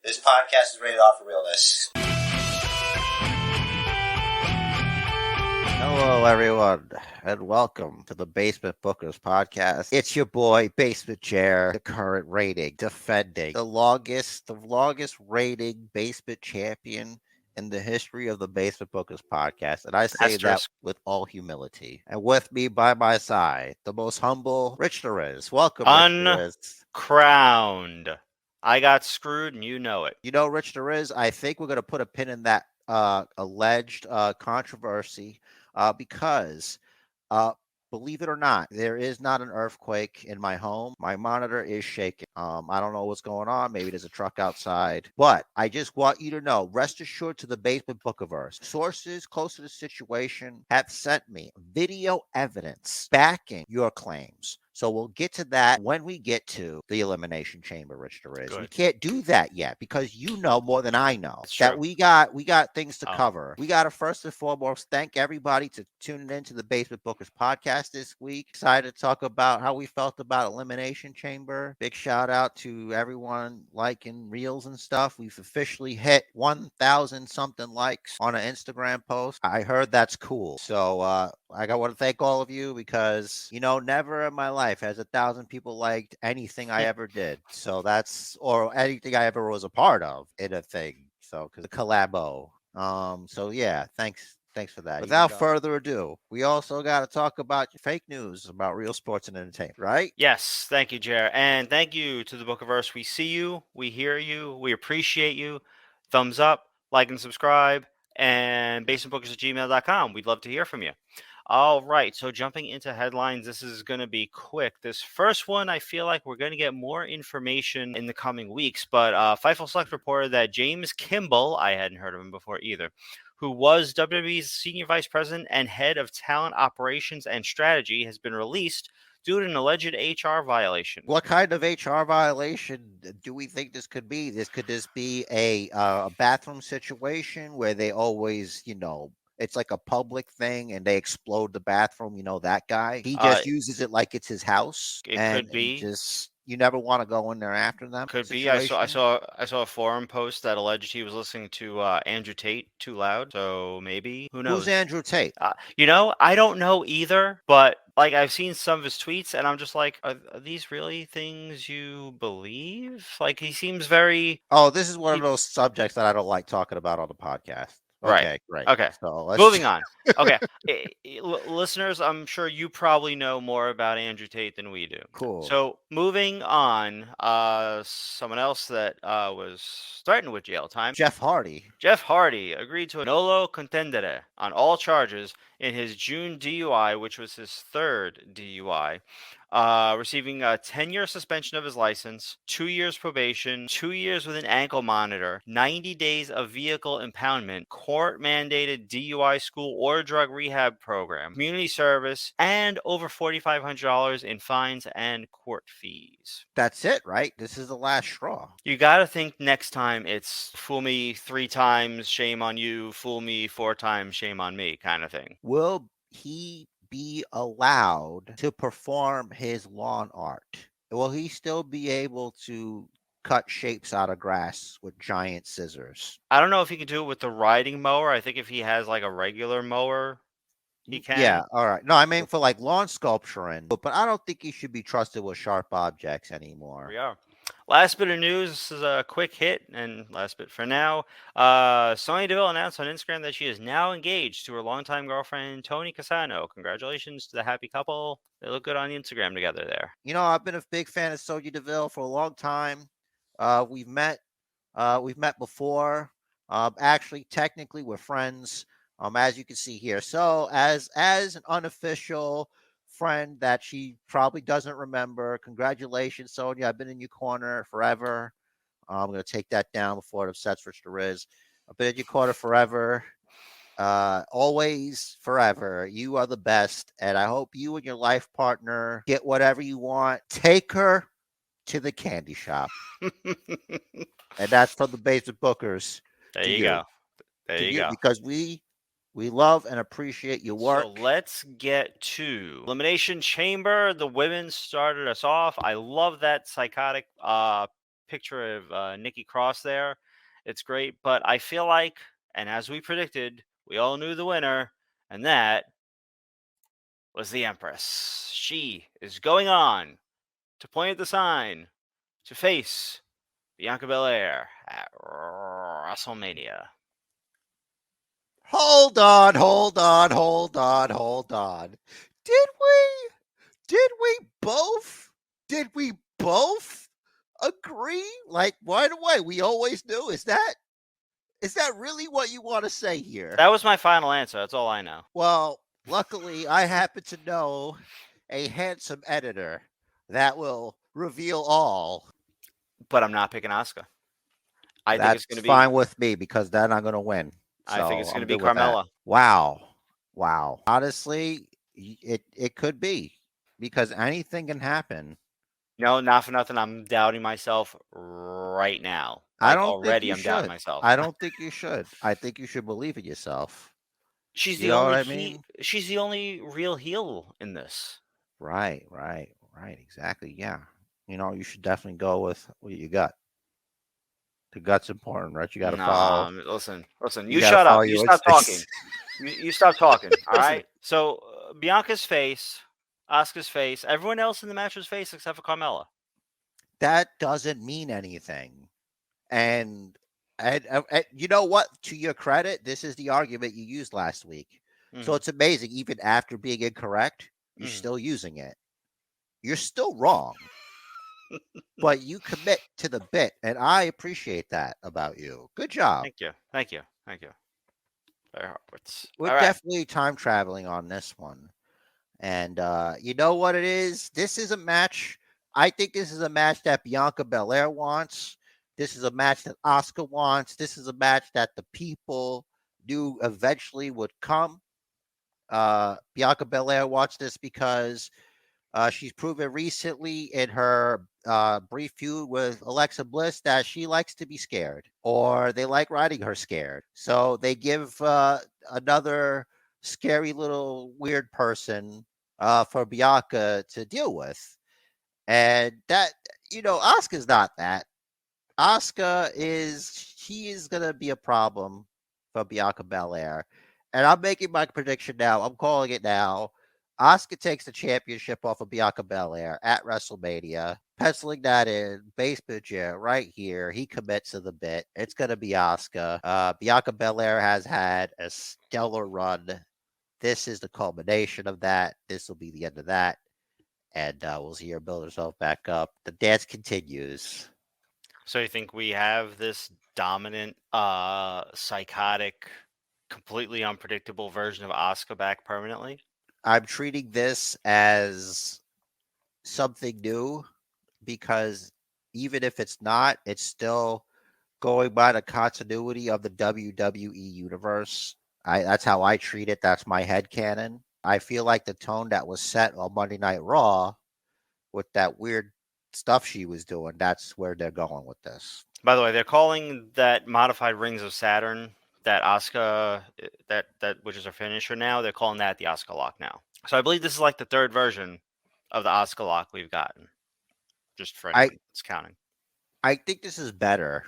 This podcast is rated R for realness. Hello, everyone, and welcome to the Basement Bookers podcast. It's your boy, Basement Chair, the current rating, defending the longest rating basement champion in the history of the Basement Bookers podcast. And I say that with all humility. And with me by my side, the most humble Rich the Riz. Welcome, Rich the Riz. Uncrowned. I got screwed, and you know it. You know, Rich the Riz, I think we're going to put a pin in that alleged controversy because believe it or not, there is not an earthquake in my home. My monitor is shaking. I don't know what's going on. Maybe there's a truck outside. But I just want you to know, rest assured to the Basement Bookiverse, sources close to the situation have sent me video evidence backing your claims. So we'll get to that when we get to the Elimination Chamber, Rich the Riz. We can't do that yet because you know more than I know that we got things to cover. We got to first and foremost thank everybody to tuning into the Basement Bookers podcast this week. Excited to talk about how we felt about Elimination Chamber. Big shout out to everyone liking reels and stuff. We've officially hit 1,000 something likes on an Instagram post. I heard that's cool. So I want to thank all of you because, you know, never in my life has 1,000 people liked anything I ever did. So that's, or anything I ever was a part of in a thing. So, because the collabo. So yeah, thanks for that. Without further ado, we also got to talk about fake news about real sports and entertainment, right? Yes, thank you, Jer. And thank you to the Bookiverse. We see you, we hear you, we appreciate you. Thumbs up, like and subscribe, and basementbookers@gmail.com. We'd love to hear from you. All right, so jumping into headlines, this is going to be quick. This first one, I feel like we're going to get more information in the coming weeks, but Fightful Select reported that James Kimball, I hadn't heard of him before either, who was WWE's Senior Vice President and Head of Talent Operations and Strategy, has been released due to an alleged HR violation. What kind of HR violation do we think this could be? Could this be a bathroom situation where they always, you know, it's like a public thing and they explode the bathroom, you know, that guy? He just uses it like it's his house. It could be. Just you never want to go in there after them. Could be. I saw a forum post that alleged he was listening to Andrew Tate too loud. So maybe, who knows? Who's Andrew Tate? You know, I don't know either. But like, I've seen some of his tweets, and I'm just like, are these really things you believe? Like, he seems very. Oh, this is one of those subjects that I don't like talking about on the podcast. Okay, right. Great. Okay. So moving on. Okay. Listeners, I'm sure you probably know more about Andrew Tate than we do. Cool. So moving on, someone else that was threatened with jail time. Jeff Hardy. Jeff Hardy agreed to a nolo contendere on all charges in his June DUI, which was his third DUI. Receiving a 10-year suspension of his license, 2 years probation, 2 years with an ankle monitor, 90 days of vehicle impoundment, court-mandated DUI school or drug rehab program, community service, and over $4,500 in fines and court fees. That's it, right? This is the last straw. You gotta think next time it's fool me 3 times, shame on you, fool me 4 times, shame on me kind of thing. Will he be allowed to perform his lawn art? Will he still be able to cut shapes out of grass with giant scissors? I don't know if he can do it with the riding mower. I think if he has like a regular mower, he can. Yeah, all right. No, I mean for like lawn sculpturing, but I don't think he should be trusted with sharp objects anymore. We are. Last bit of news, this is a quick hit, and last bit for now. Sonya Deville announced on Instagram that she is now engaged to her longtime girlfriend, Tony Cassano. Congratulations to the happy couple. They look good on Instagram together there. You know, I've been a big fan of Sonya Deville for a long time. We've met before. Actually, technically, we're friends. As you can see here. So, as an unofficial friend that she probably doesn't remember, congratulations, Sonya. I've been in your corner forever. I'm going to take that down before it upsets Rich the Riz. I've been in your corner forever. Always, forever. You are the best. And I hope you and your life partner get whatever you want. Take her to the candy shop. And that's from the Basement Bookers. There you go. There you go. Because we love and appreciate your work. So let's get to Elimination Chamber. The women started us off. I love that psychotic picture of Nikki Cross there. It's great, but I feel like, and as we predicted, we all knew the winner, and that was the Empress. She is going on to point at the sign to face Bianca Belair at WrestleMania. Hold on, hold on, hold on, hold on. Did we? Did we both? Did we both agree? Like right away, we always knew. Is that really what you want to say here? That was my final answer. That's all I know. Well, luckily, I happen to know a handsome editor that will reveal all. But I'm not picking Asuka. I think it's That's going to be. fine with me because then I'm going to win. I think So it's going to I'm be good with that. Carmella. Wow. Honestly, it could be because anything can happen. No, not for nothing. I'm doubting myself right now. I Like don't think already, you I'm doubting should. myself. I don't think you should. I think you should believe in yourself. She's You the know what only I mean? She's the only real heel in this. Right. Exactly. Yeah. You should definitely go with what you got. The gut's important, right? You got to follow. Listen. You You got to shut up. follow You your stop talking. instincts. You stop talking. All Listen. right. So Bianca's face, Asuka's face, everyone else in the match was face except for Carmella. That doesn't mean anything. And you know what? To your credit, this is the argument you used last week. So it's amazing. Even after being incorrect, you're still using it. You're still wrong. But you commit to the bit, and I appreciate that about you. Good job. Thank you. Very hard. We're All right. definitely time traveling on this one. And you know what it is? This is a match. I think this is a match that Bianca Belair wants. This is a match that Asuka wants. This is a match that the people knew eventually would come. Bianca Belair wants this because she's proven recently in her brief feud with Alexa Bliss that she likes to be scared, or they like riding her scared. So they give another scary little weird person for Bianca to deal with. And that, Asuka's not that. He is going to be a problem for Bianca Belair. And I'm making my prediction now. I'm calling it now. Asuka takes the championship off of Bianca Belair at WrestleMania, penciling that in, basement chair right here. He commits to the bit. It's going to be Asuka. Bianca Belair has had a stellar run. This is the culmination of that. This will be the end of that. And we'll see her build herself back up. The dance continues. So you think we have this dominant, psychotic, completely unpredictable version of Asuka back permanently? I'm treating this as something new because even if it's not, it's still going by the continuity of the WWE universe. That's how I treat it. That's my headcanon. I feel like the tone that was set on Monday Night Raw with that weird stuff she was doing, that's where they're going with this. By the way, they're calling that modified Rings of Saturn, that Asuka, that which is her finisher now, they're calling that the Asuka lock now. So I believe this is like the third version of the Asuka lock we've gotten. Just for anyone that's counting. I think this is better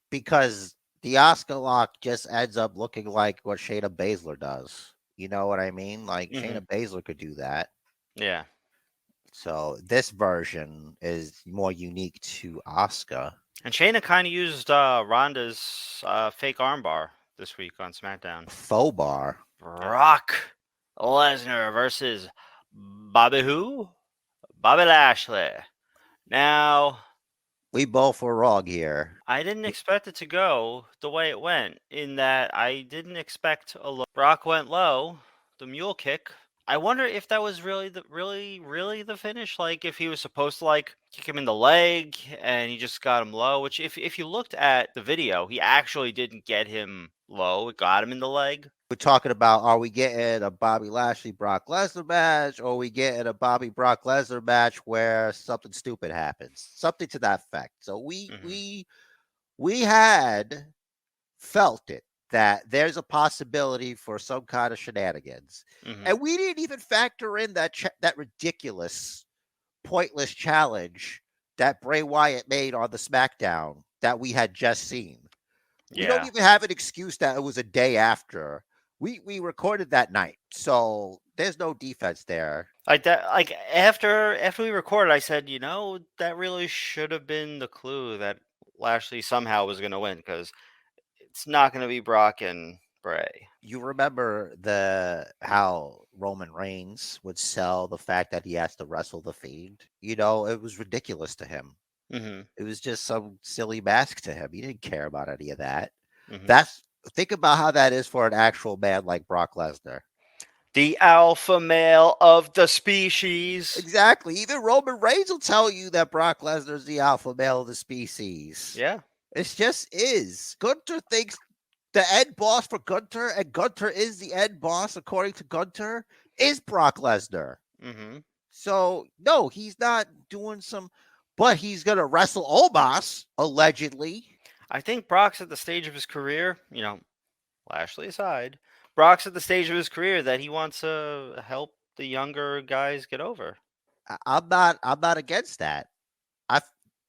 because the Asuka lock just ends up looking like what Shayna Baszler does. You know what I mean? Like Shayna Baszler could do that. Yeah. So this version is more unique to Asuka. And Shayna kind of used Ronda's fake armbar this week on SmackDown. Faux bar. Brock Lesnar versus Bobby who? Bobby Lashley. Now, we both were wrong here. I didn't expect it to go the way it went, in that I didn't expect a low. Brock went low, the mule kick. I wonder if that was really the finish. Like if he was supposed to like kick him in the leg and he just got him low. Which if you looked at the video, he actually didn't get him low. It got him in the leg. We're talking about, are we getting a Bobby Lashley Brock Lesnar match, or are we getting a Bobby Brock Lesnar match where something stupid happens, something to that effect? So we had felt it, that there's a possibility for some kind of shenanigans. And we didn't even factor in that ridiculous, pointless challenge that Bray Wyatt made on the SmackDown that we had just seen. We don't Yeah. even have an excuse that it was a day after. We recorded that night, so there's no defense there. Like that, like after we recorded, I said, that really should have been the clue that Lashley somehow was going to win because it's not going to be Brock and Bray. You remember the how Roman Reigns would sell the fact that he has to wrestle the Fiend? It was ridiculous to him. Mm-hmm. It was just some silly mask to him. He didn't care about any of that. Mm-hmm. That's Think about how that is for an actual man like Brock Lesnar. The alpha male of the species. Exactly. Even Roman Reigns will tell you that Brock Lesnar is the alpha male of the species. Yeah. It just is. Gunter thinks the end boss for Gunter, and Gunter is the end boss, according to Gunter, is Brock Lesnar. Mm-hmm. So, no, he's not doing but he's going to wrestle Omos, allegedly. I think Brock's at the stage of his career, Lashley aside, Brock's at the stage of his career that he wants to help the younger guys get over. I'm not against that. I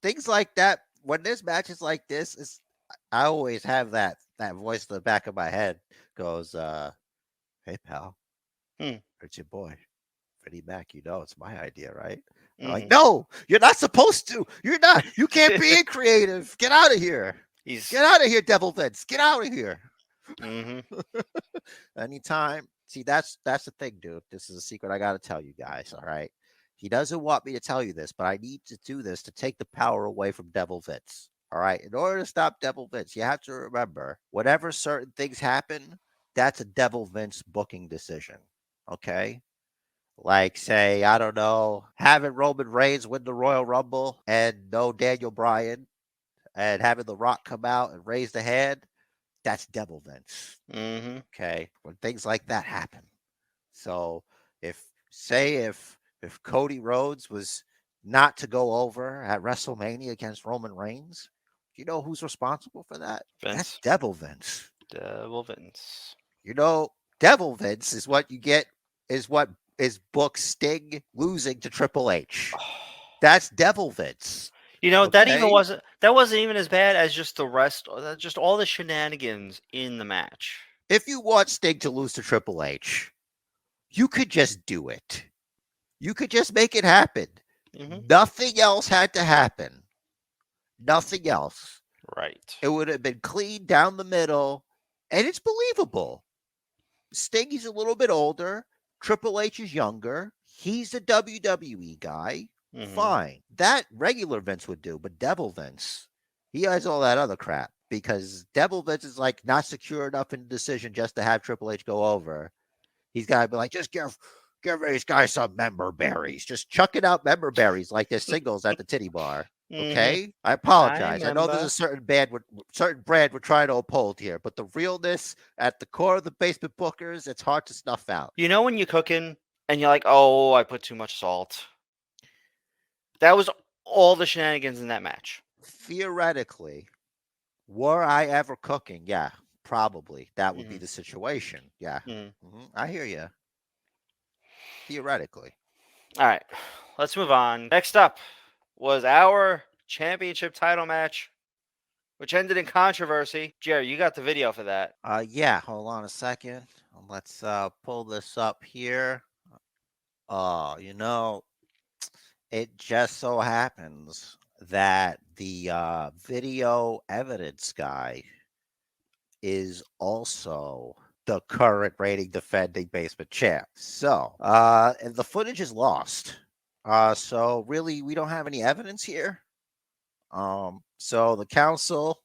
Things like that when there's matches like this is I always have that voice in the back of my head goes, "Hey pal, Hmm. it's your boy, Freddie Mac. It's my idea, right?" I'm like, Mm-hmm. "No, you're not supposed to. You're not. You can't be creative. Get out of here. Get out of here, Devil Vince. Get out of here." Mm-hmm. Anytime. See, that's the thing, dude. This is a secret I got to tell you guys. All right. He doesn't want me to tell you this, but I need to do this to take the power away from Devil Vince. All right. In order to stop Devil Vince, you have to remember whenever certain things happen, that's a Devil Vince booking decision. Okay. Like, say, I don't know, having Roman Reigns win the Royal Rumble and no Daniel Bryan and having The Rock come out and raise the hand, that's Devil Vince. Mm-hmm. Okay. When things like that happen. So if Cody Rhodes was not to go over at WrestleMania against Roman Reigns, do you know who's responsible for that? That's Vince. Devil Vince. Devil Vince. Devil Vince is what you get is what is book Sting losing to Triple H. That's Devil Vince. Okay? That wasn't even as bad as just the rest, just all the shenanigans in the match. If you want Sting to lose to Triple H, you could just do it. You could just make it happen. Mm-hmm. Nothing else had to happen. Nothing else. Right. It would have been clean down the middle, and it's believable. Sting is a little bit older. Triple H is younger. He's a WWE guy. Mm-hmm. Fine. That regular Vince would do, but Devil Vince, he has all that other crap because Devil Vince is like not secure enough in the decision just to have Triple H go over. He's got to be like, just give these guys some member berries. Just chucking out member berries like they're singles at the titty bar. Okay, Mm-hmm. I apologize. I know there's remember. a certain brand we're trying to uphold here, but the realness at the core of the basement bookers, it's hard to snuff out. When you're cooking and you're like, oh, I put too much salt. That was all the shenanigans in that match. Theoretically, were I ever cooking? Yeah, probably that would be Mm-hmm. the situation. Yeah, Mm-hmm. I hear you. Theoretically, All right, let's move on. Next up was our championship title match, which ended in controversy. Jerry, you got the video for that. yeah. Hold on a second. Let's pull this up here. Oh, it just so happens that the video evidence guy is also the current reigning defending basement champ. So, and the footage is lost. So really, we don't have any evidence here. So the council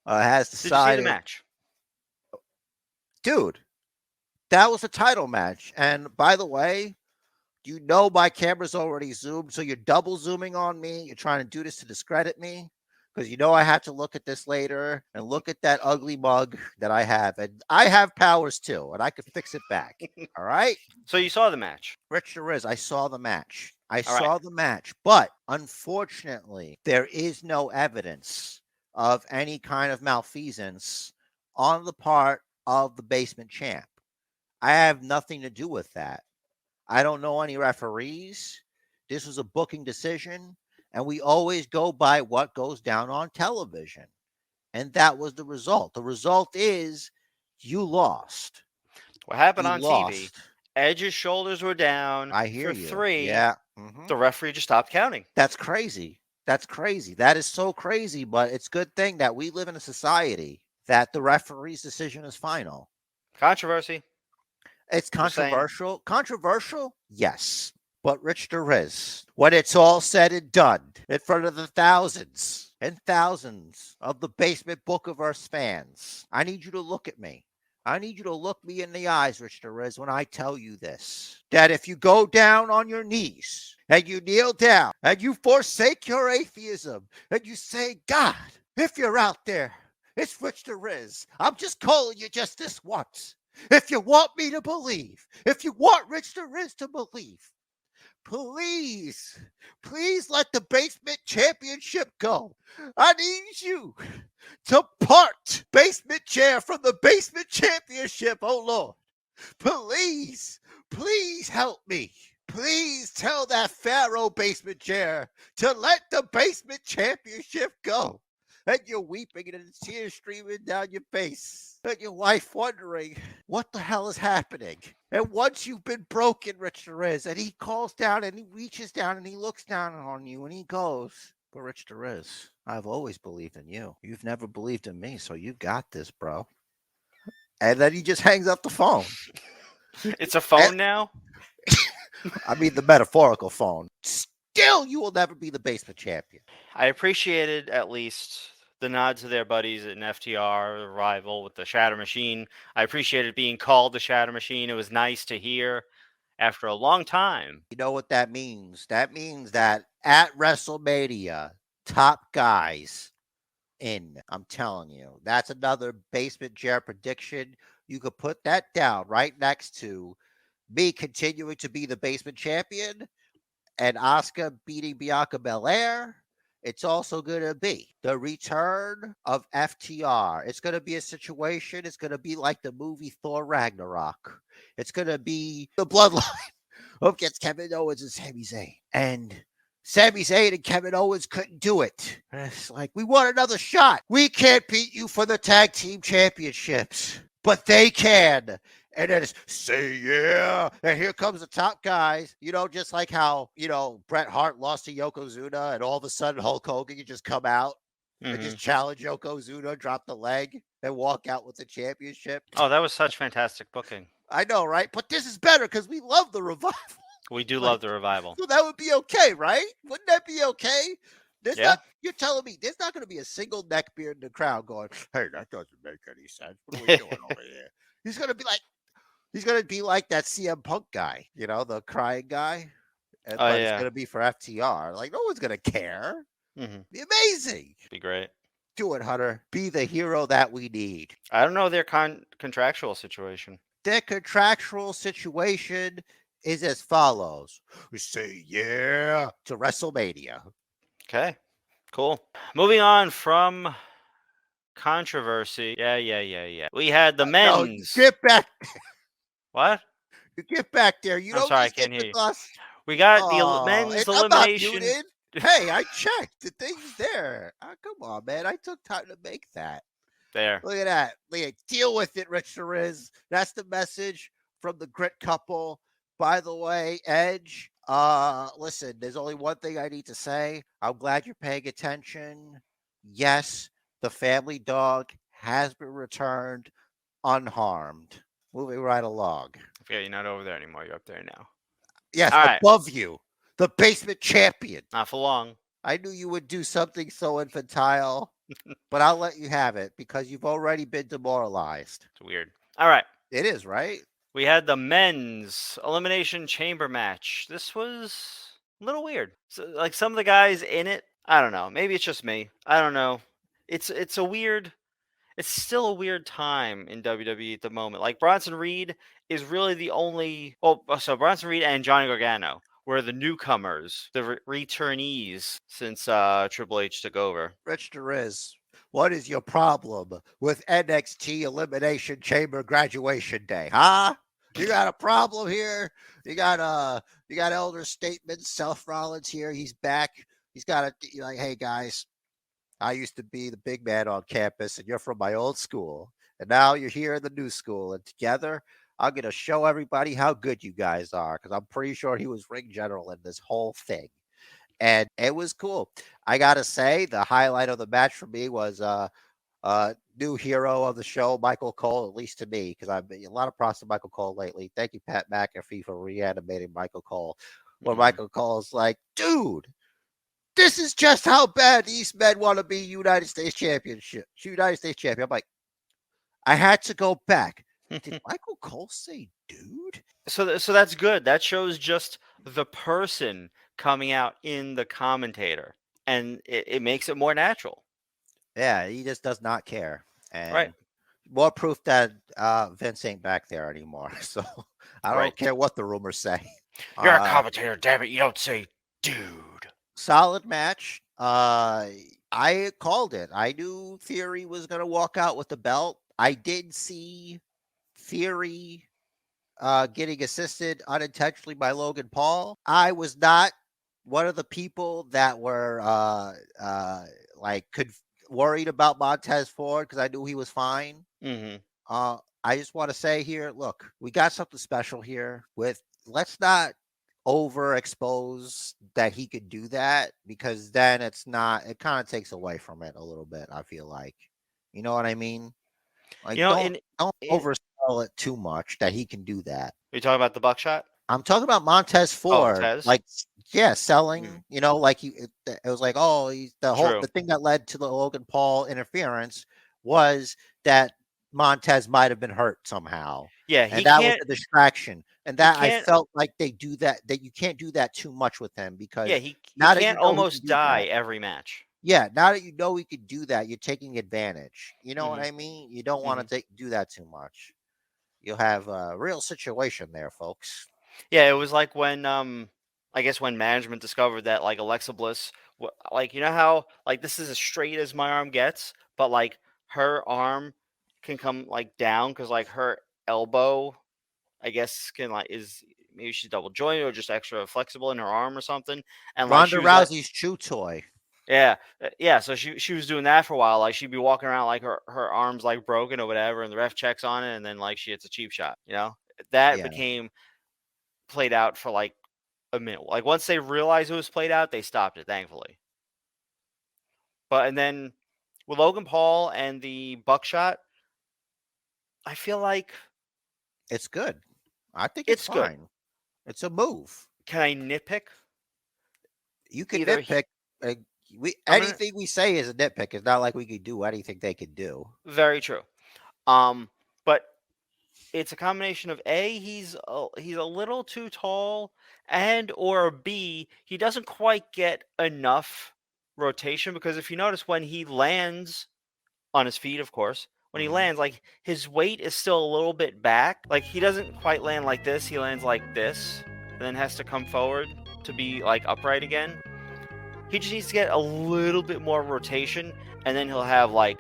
has Did you see the decided, match? dude, that was a title match. And by the way, my camera's already zoomed, so you're double zooming on me. You're trying to do this to discredit me because I have to look at this later and look at that ugly mug that I have. And I have powers too, and I could fix it back. All right? So you saw the match. Rich the Riz, I saw the match. All right. Saw the match, but unfortunately, there is no evidence of any kind of malfeasance on the part of the basement champ. I have nothing to do with that. I don't know any referees. This was a booking decision, and we always go by what goes down on television. And that was the result. The result is you lost. What happened You on TV? lost. Edge's shoulders were down I hear for you. 3. Yeah. The referee just stopped counting. That's crazy. That's crazy. That is so crazy, but it's a good thing that we live in a society that the referee's decision is final. Controversy. It's Just saying. controversial. Controversial? Yes. But Rich the Riz, when it's all said and done, in front of the thousands and thousands of the Basement Bookiverse fans, I need you to look at me. I need you to look me in the eyes, Rich the Riz, when I tell you this. That if you go down on your knees and you kneel down and you forsake your atheism and you say, God, if you're out there, it's Rich the Riz. I'm just calling you just this once. If you want me to believe, if you want Rich the Riz to believe, please, please let the Basement Championship go. I need you to part Basement Chair from the Basement Championship, oh Lord. Please, please help me. Please tell that Pharaoh Basement Chair to let the Basement Championship go. And you're weeping and the tears streaming down your face. And your wife wondering, what the hell is happening? And once you've been broken, Rich the Riz, and he calls down and he reaches down and he looks down on you and he goes, but Rich the Riz, I've always believed in you. You've never believed in me, so you got this, bro. And then he just hangs up the phone. It's a phone now? I mean, the metaphorical phone. Still, you will never be the Basement Champion. I appreciated at least the nod to their buddies in FTR, the rival with the Shatter Machine. I appreciated being called the Shatter Machine. It was nice to hear after a long time. You know what that means? That means that at WrestleMania, top guys in. I'm telling you. That's another Basement Chair prediction. You could put that down right next to me continuing to be the Basement Champion and Asuka beating Bianca Belair. It's also going to be the return of FTR. It's going to be a situation. It's going to be like the movie Thor Ragnarok. It's going to be the bloodline of against Kevin Owens and Sami Zayn. And Sami Zayn and Kevin Owens couldn't do it. And it's like, we want another shot. We can't beat you for the tag team championships, but they can. And then it's say yeah. And here comes the top guys. You know, just like how, you know, Bret Hart lost to Yokozuna and all of a sudden Hulk Hogan can just come out and just challenge Yokozuna, drop the leg, and walk out with the championship. Oh, that was such fantastic booking. I know, right? But this is better because we love the revival. We do love the revival. So that would be okay, right? Wouldn't that be okay? There's Yeah. not, you're telling me there's not going to be a single neckbeard in the crowd going, hey, that doesn't make any sense. What are we doing over here? He's going to be like that CM Punk guy, you know, the crying guy. And but it's going to be for FTR. Like, no one's going to care. Be amazing. Be great. Do it, Hunter. Be the hero that we need. I don't know their contractual situation. Their contractual situation is as follows. We say yeah to WrestleMania. Okay, cool. Moving on from controversy. Yeah. We had the men's. No, get back. What? You get back there. You I'm don't sorry, I just can't get hear the you. bus. We got the men's I'm elimination. not muted. Hey, I checked. The thing's there. Come on, man. I took time to make that. There. Look at that. Deal with it, Rich the Riz. That's the message from the Grit couple. By the way, Edge, listen, there's only one thing I need to say. I'm glad you're paying attention. Yes, the family dog has been returned unharmed. Moving right along. I forget you're not over there anymore. You're up there now. Yes, All right. above you. The Basement Champion. Not for long. I knew you would do something so infantile, but I'll let you have it because you've already been demoralized. It's weird. All right. It is, right? We had the men's elimination chamber match. This was a little weird. So, like some of the guys in it, I don't know. Maybe it's just me. I don't know. It's a weird. It's still a weird time in WWE at the moment. Like Bronson Reed is really the only. Oh, so Bronson Reed and Johnny Gargano were the newcomers, the returnees since Triple H took over. Rich the Riz, what is your problem with NXT Elimination Chamber Graduation Day? Huh? You got a problem here? You got elder statements. Seth Rollins here. He's back. He's got to like, hey guys, I used to be the big man on campus, and you're from my old school, and now you're here in the new school, and together I'm gonna show everybody how good you guys are because I'm pretty sure he was ring general in this whole thing, and it was cool. I gotta say, the highlight of the match for me was new hero of the show, Michael Cole, at least to me, because I've been a lot of props to Michael Cole lately. Thank you, Pat McAfee, for reanimating Michael Cole. When Mm. Michael Cole's like, dude, this is just how bad these men want to be United States champion. I'm like, I had to go back. Did Michael Cole say dude? So that's good. That shows just the person coming out in the commentator, and it makes it more natural, Yeah, he just does not care. right? And more proof that Vince ain't back there anymore. So I don't Right. care what the rumors say. You're a Uh, commentator, damn it! You don't say dude. Solid match. I called it. I knew Theory was gonna walk out with the belt. I did see Theory getting assisted unintentionally by Logan Paul. I was not one of the people that were like could worried about Montez Ford because I knew he was fine. Mm-hmm. I just want to say here, look, we got something special here. With let's not overexpose that he could do that because then it's not. It kind of takes away from it a little bit. I feel like, you know what I mean. Like You know, don't in oversell it too much that he can do that. are you talking about the buckshot? I'm talking about Montez Oh, Ford, Tez. like yeah, Mm, selling. You know, like it was like oh, he's true. the thing that led to the Logan Paul interference was that Montez might have been hurt somehow, Yeah, and he that was can't. the distraction. And He that I can't. felt like they do that you can't do that too much with him Yeah, because he now that you can't know he can almost do die that, every match. yeah, now that you know he can do that, you're taking advantage. You know what Mm-hmm. I mean? You don't want Mm-hmm. to do that too much. You'll have a real situation there, folks. Yeah, it was like when I guess when management discovered that like Alexa Bliss, like you know how like this is as straight as my arm gets, but like her arm can come like down because like her elbow, I guess can like is maybe she's double jointed or just extra flexible in her arm or something, and like Ronda she was like. Rousey's chew toy. Yeah, yeah. So she was doing that for a while. Like she'd be walking around like her arms like broken or whatever, and the ref checks on it, and then like she hits a cheap shot. You know that Yeah, became played out for like a minute. Like once they realized it was played out, they stopped it, thankfully. But and then with Logan Paul and the buckshot, I feel like it's good. I think it's it's good. fine. It's a move. Can I nitpick? You can Either nitpick. Uh, we I'm gonna anything we say is a nitpick. It's not like we could do anything they could do. very true. But it's a combination of A, he's a little too tall, and or B, he doesn't quite get enough rotation because if you notice when he lands on his feet, of course, when he Hmm. lands, like his weight is still a little bit back. Like he doesn't quite land like this, he lands like this, and then has to come forward to be like upright again. He just needs to get a little bit more rotation, and then he'll have like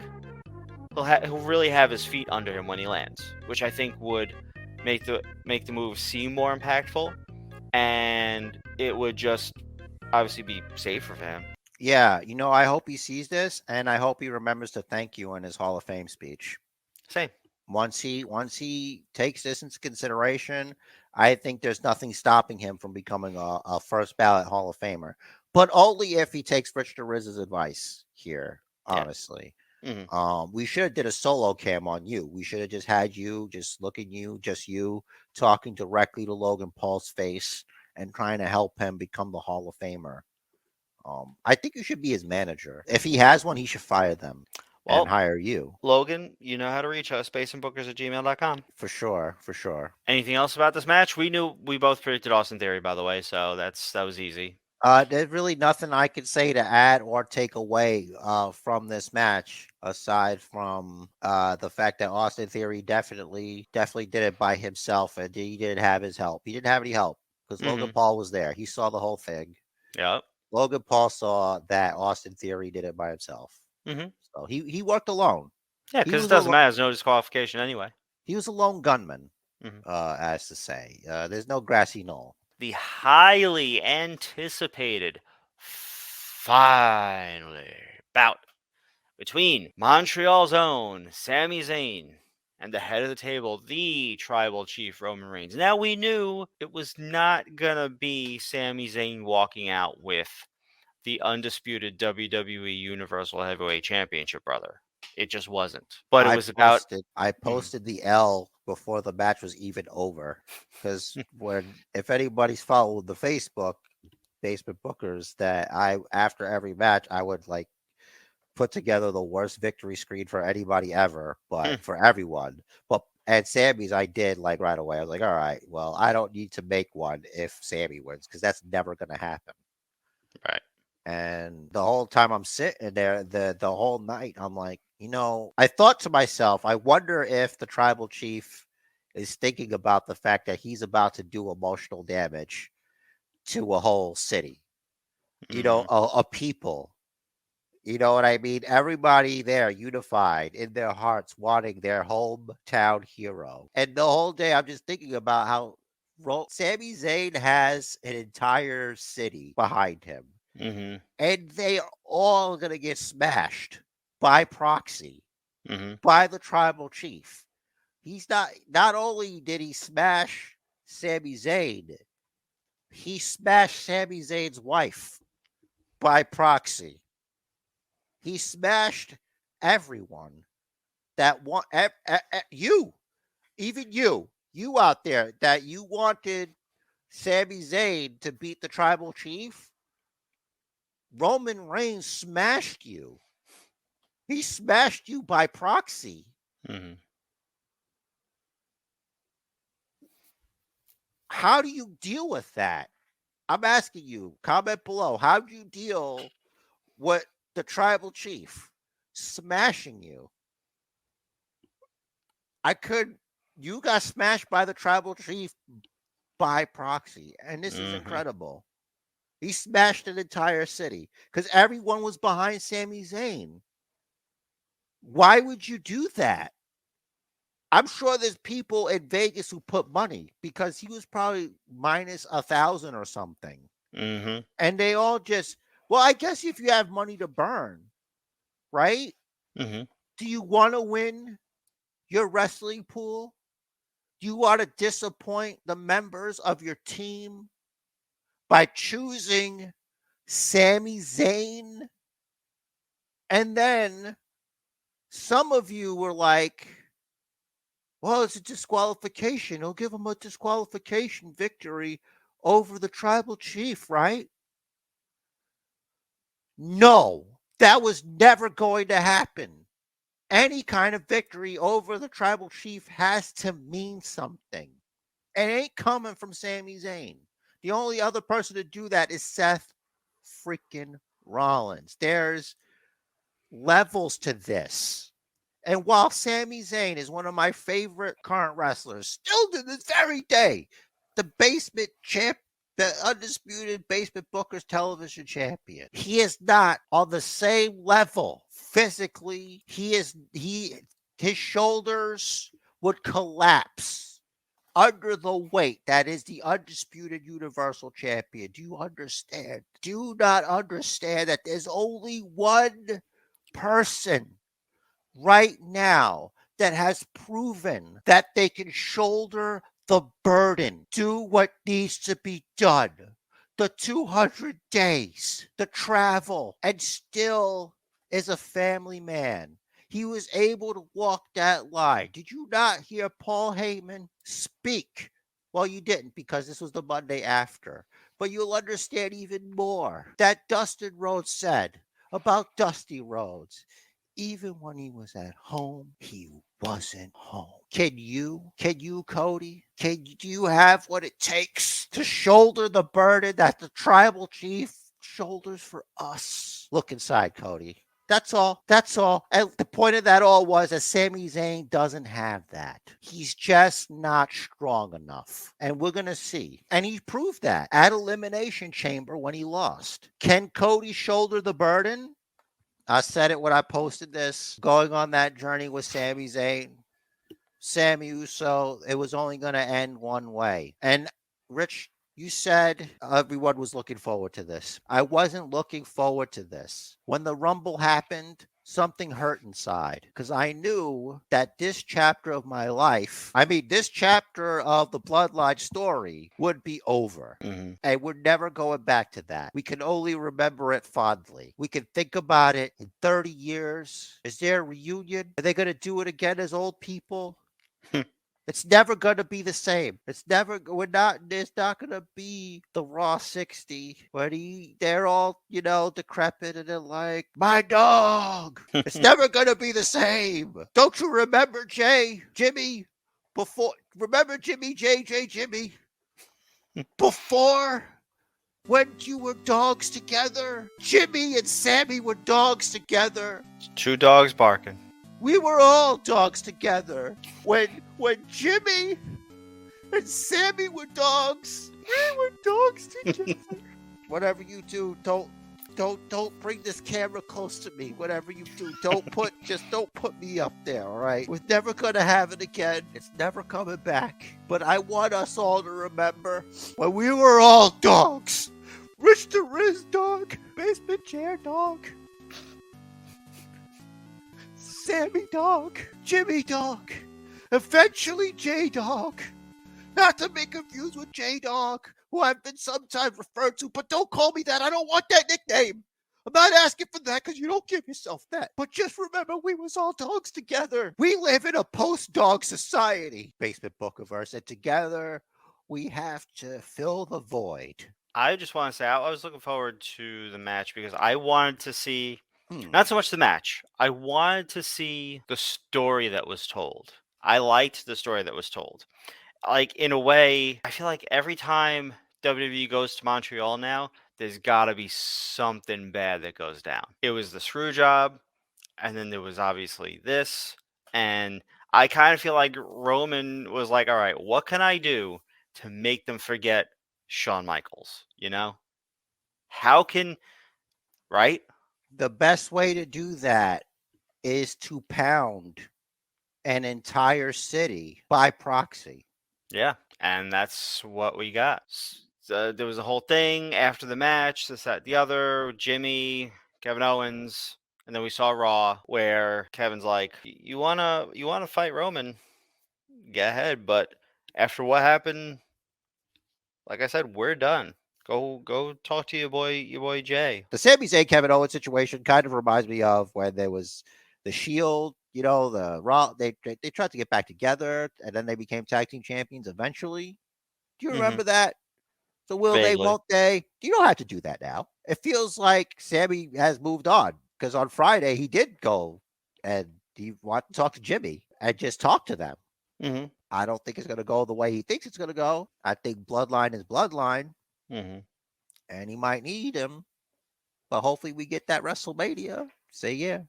he'll really have his feet under him when he lands, which I think would make the move seem more impactful, and it would just obviously be safer for him. Yeah, I hope he sees this, and I hope he remembers to thank you in his Hall of Fame speech. Same. Once he takes this into consideration, I think there's nothing stopping him from becoming a first ballot Hall of Famer. But only if he takes Rich the Riz's advice here, Yeah. honestly. Hmm. We should have did a solo cam on you. We should have just had you just looking just you talking directly to Logan Paul's face and trying to help him become the Hall of Famer. I think you should be his manager. If he has one, he should fire them and Well, hire you Logan, you know how to reach us, spaceandbookers@gmail.com. for sure. For sure. Anything else about this match? We both predicted Austin Theory, by the way, so that was easy. There's really nothing I can say to add or take away from this match aside from the fact that Austin Theory definitely did it by himself and he didn't have his help. He didn't have any help because Logan Hmm. Paul was there. He saw the whole thing. Yeah. Logan Paul saw that Austin Theory did it by himself. Hmm. So he worked alone. Yeah, He because it was a doesn't matter. There's no disqualification anyway. he was a lone gunman, Hmm. as to say. There's no grassy knoll. The highly anticipated finally, bout between Montreal's own Sami Zayn and the head of the table, the tribal chief Roman Reigns. Now, we knew it was not going to be Sami Zayn walking out with the undisputed WWE Universal Heavyweight Championship, brother. It just wasn't. But it was about. I posted the L before the match was even over. Because if anybody's followed the Facebook Basement Bookers, that after every match I would like put together the worst victory screen for anybody ever, but for everyone. But at Sammy's, I did like right away. I was like, all right, well, I don't need to make one if Sammy wins because that's never going to happen. Right. And the whole time I'm sitting there, the whole night, I'm like, I thought to myself, I wonder if the tribal chief is thinking about the fact that he's about to do emotional damage to a whole city, a people. You know what I mean? Everybody there unified in their hearts, wanting their hometown hero. And the whole day, I'm just thinking about how Sami Zayn has an entire city behind him. Mm-hmm. And they are all going to get smashed by proxy, by the tribal chief. He's not only did he smash Sami Zayn, he smashed Sami Zayn's wife by proxy. He smashed everyone that even you out there that you wanted Sami Zayn to beat the tribal chief. Roman Reigns smashed you. He smashed you by proxy. How do you deal with that? I'm asking you, comment below. How do you deal with the tribal chief smashing you? You got smashed by the tribal chief by proxy. And this is incredible. He smashed an entire city because everyone was behind Sami Zayn. Why would you do that? I'm sure there's people in Vegas who put money because he was probably minus 1,000 or something. And they all just, well, I guess if you have money to burn, right? Do you want to win your wrestling pool? Do you want to disappoint the members of your team by choosing Sami Zayn? And then some of you were like, well, it's a disqualification. He'll give him a disqualification victory over the tribal chief, right? No, that was never going to happen. Any kind of victory over the tribal chief has to mean something. It ain't coming from Sami Zayn. The only other person to do that is Seth freaking Rollins. There's levels to this. And while Sami Zayn is one of my favorite current wrestlers, still to this very day, the basement champ, the undisputed Basement Bookers television champion, he is not on the same level physically. His shoulders would collapse under the weight that is the undisputed universal champion. Do you understand? Do not understand that there's only one person right now that has proven that they can shoulder the burden, do what needs to be done, the 200 days, the travel, and still is a family man. He was able to walk that line. Did you not hear Paul Heyman speak? Well, you didn't because this was the Monday after. But you'll understand even more that Dustin Rhodes said about Dusty Rhodes. Even when he was at home, he wasn't home. Can you, Cody? Do you have what it takes to shoulder the burden that the tribal chief shoulders for us? Look inside, Cody. That's all. And the point of that all was that Sami Zayn doesn't have that. He's just not strong enough. And we're going to see. And he proved that at Elimination Chamber when he lost. Can Cody shoulder the burden? I said it when I posted this. Going on that journey with Sami Zayn, Sami Uso, it was only going to end one way. And Rich, You said everyone was looking forward to this. I wasn't looking forward to this. When the Rumble happened, something hurt inside because I knew that this chapter of my life, I mean, this chapter of the Bloodline story would be over. Mm-hmm. And we're never going back to that. We can only remember it fondly. We can think about it in 30 years. Is there a reunion? Are they going to do it again as old people? It's never going to be the same. There's not going to be the Raw 60 where they're all, decrepit and they're like, my dog. It's never going to be the same. Don't you remember Jimmy, remember Jimmy, Jimmy, before when you were dogs together? Jimmy and Sammy were dogs together. 2 dogs barking. We were all dogs together. When Jimmy and Sammy were dogs, we were dogs together. Whatever you do, don't bring this camera close to me. Whatever you do, don't put me up there, all right? We're never gonna have it again. It's never coming back. But I want us all to remember when we were all dogs. Rich the Riz dog, basement chair dog, Sammy dog, Jimmy dog, eventually J dog. Not to be confused with J dog, who I've been sometimes referred to, but don't call me that. I don't want that nickname. I'm not asking for that because you don't give yourself that. But just remember, we was all dogs together. We live in a post-dog society, Basement Bookiverse, and together we have to fill the void. I just want to say I was looking forward to the match because I wanted to see not so much the match. I wanted to see the story that was told. I liked the story that was told. Like, in a way, I feel like every time WWE goes to Montreal now, there's got to be something bad that goes down. It was the screw job, and then there was obviously this. And I kind of feel like Roman was like, all right, what can I do to make them forget Shawn Michaels? How can, right? The best way to do that is to pound an entire city by proxy. Yeah, and that's what we got. There was a whole thing after the match, this, that, the other, Jimmy, Kevin Owens, and then we saw Raw where Kevin's like, "You wanna fight Roman? Go ahead, but after what happened, like I said, we're done. Go talk to your boy Jay." The Sami Zayn Kevin Owens situation kind of reminds me of when there was the Shield, the Raw. They tried to get back together, and then they became tag team champions eventually. Do you remember that? So will they? Vaguely. Won't they? You don't have to do that now. It feels like Sammy has moved on because on Friday he did go and he wanted to talk to Jimmy and just talk to them. Mm-hmm. I don't think it's going to go the way he thinks it's going to go. I think Bloodline is Bloodline, Mm-hmm. and he might need him. But hopefully we get that WrestleMania. Say yeah.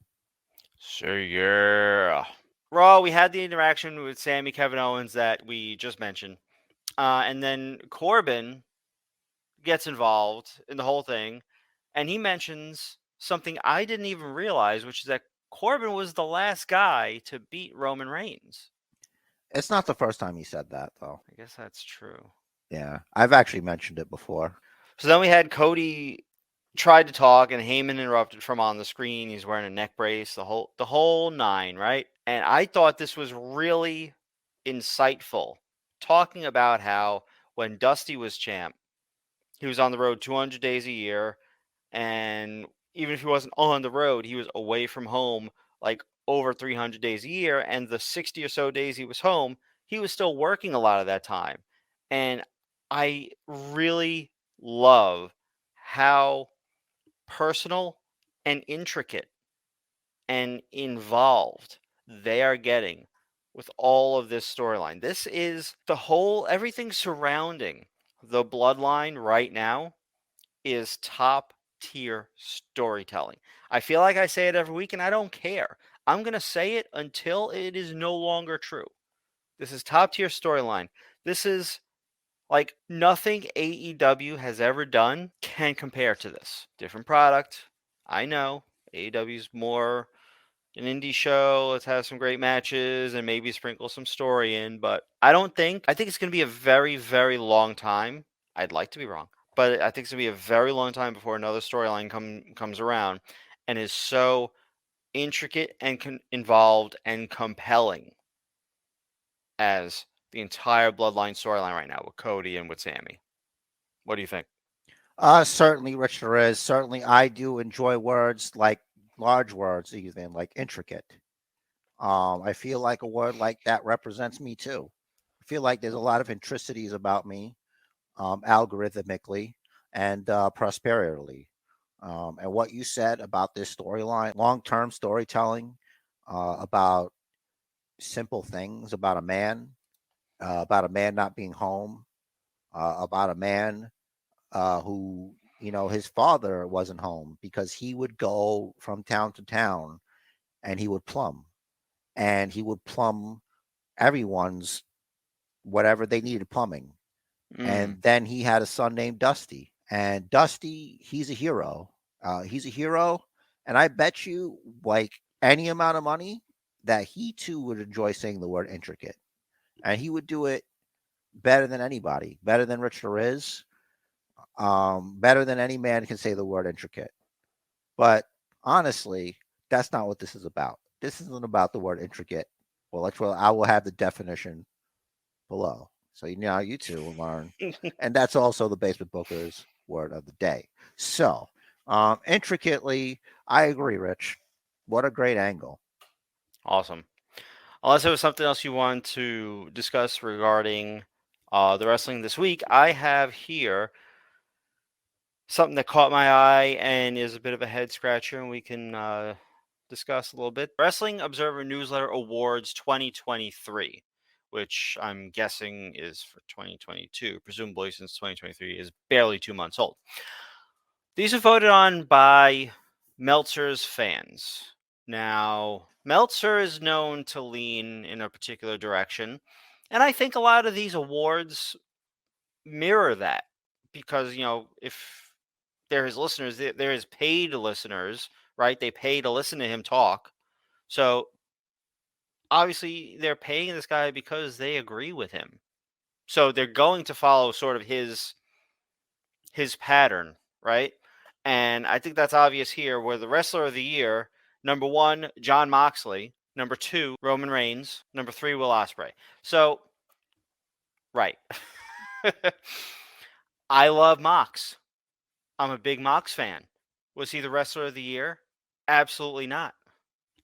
So yeah. Raw, we had the interaction with Sammy, Kevin Owens that we just mentioned. And then Corbin gets involved in the whole thing, and he mentions something I didn't even realize, which is that Corbin was the last guy to beat Roman Reigns. It's not the first time he said that, though. I guess that's true. Yeah, I've actually mentioned it before. So then we had Cody tried to talk, and Heyman interrupted from on the screen. He's wearing a neck brace, the whole nine, right? And I thought this was really insightful, talking about how when Dusty was champ, he was on the road 200 days a year, and even if he wasn't on the road, he was away from home like over 300 days a year, and the 60 or so days he was home, he was still working a lot of that time. And I really love how personal and intricate and involved they are getting with all of this storyline. This is everything surrounding the bloodline right now is top tier storytelling. I feel like I say it every week and I don't care. I'm going to say it until it is no longer true. This is top tier storyline. This is like nothing AEW has ever done can compare to this. Different product. I know AEW's more an indie show. Let's have some great matches and maybe sprinkle some story in. But I think it's going to be a very, very long time. I'd like to be wrong, but I think it's gonna be a very long time before another storyline comes around, and is so intricate and involved and compelling as the entire Bloodline storyline right now with Cody and with Sammy. What do you think? Certainly, Rich the Riz. Certainly, I do enjoy words like large words, even like intricate. I feel like a word like that represents me too. I feel like there's a lot of intricities about me, algorithmically and prosperity. And what you said about this storyline, long term storytelling, about simple things, about a man not being home, about a man who, his father wasn't home because he would go from town to town and he would plumb everyone's whatever they needed plumbing. Mm, And then he had a son named Dusty. And Dusty, he's a hero. He's a hero. And I bet you, like any amount of money, that he too would enjoy saying the word intricate. And he would do it better than anybody, better than Rich the Riz, better than any man can say the word intricate. But honestly, that's not what this is about. This isn't about the word intricate. Well, I will have the definition below. So you two will learn. And that's also the Basement Booker's word of the day. So, intricately, I agree, Rich. What a great angle. awesome. Unless there was something else you want to discuss regarding the wrestling this week, I have here something that caught my eye and is a bit of a head scratcher, and we can discuss a little bit. Wrestling Observer Newsletter Awards 2023, which I'm guessing is for 2022, presumably since 2023 is barely 2 months old. These are voted on by Meltzer's fans. Now, Meltzer is known to lean in a particular direction, and I think a lot of these awards mirror that because, if they're his listeners, they're his paid listeners, right? They pay to listen to him talk. So obviously they're paying this guy because they agree with him. So they're going to follow sort of his pattern, right? And I think that's obvious here where the wrestler of the year, number 1, John Moxley, number 2, Roman Reigns, number 3, Will Ospreay. So, right. I love Mox. I'm a big Mox fan. Was he the wrestler of the year? Absolutely not.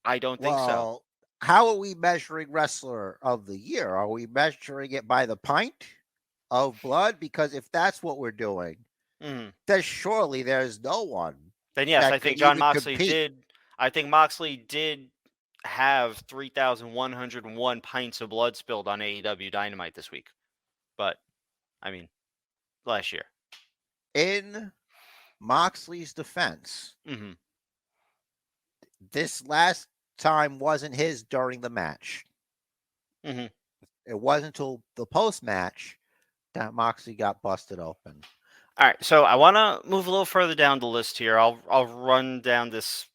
I don't think so. Well, how are we measuring wrestler of the year? Are we measuring it by the pint of blood? Because if that's what we're doing, Mhm. then surely there's no one Then yes, I that think could John even Moxley compete. did. I think Moxley did have 3,101 pints of blood spilled on AEW Dynamite this week. But I mean, last year. In Moxley's defense, Hmm. this last time wasn't his during the match. Hmm. It wasn't until the post match that Moxley got busted open. All right, so I want to move a little further down the list here. I'll run down this.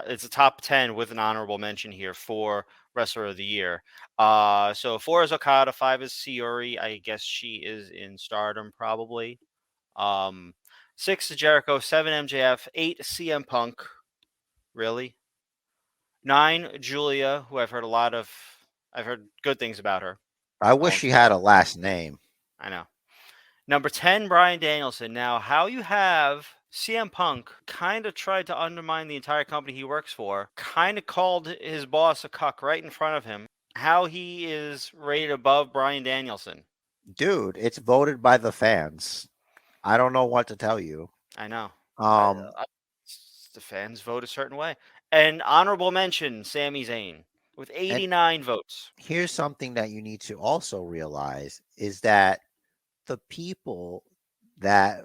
It's a top 10 with an honorable mention here for wrestler of the year. So 4 is Okada, 5 is Sayuri. I guess she is in Stardom probably. Um, 6 is Jericho, 7 MJF, 8 CM Punk. Really? 9 Julia, who I've heard good things about her. I I wish won't she say had more. a last name. I know. Number 10, Brian Danielson. Now, how you have CM Punk kind of tried to undermine the entire company he works for, kind of called his boss a cuck right in front of him. How he is rated above Brian Danielson. Dude, it's voted by the fans. I don't know what to tell you. I know. Um, The fans vote a certain way. And honorable mention, Sami Zayn with and 89 votes. here's something that you need to also realize is that the people that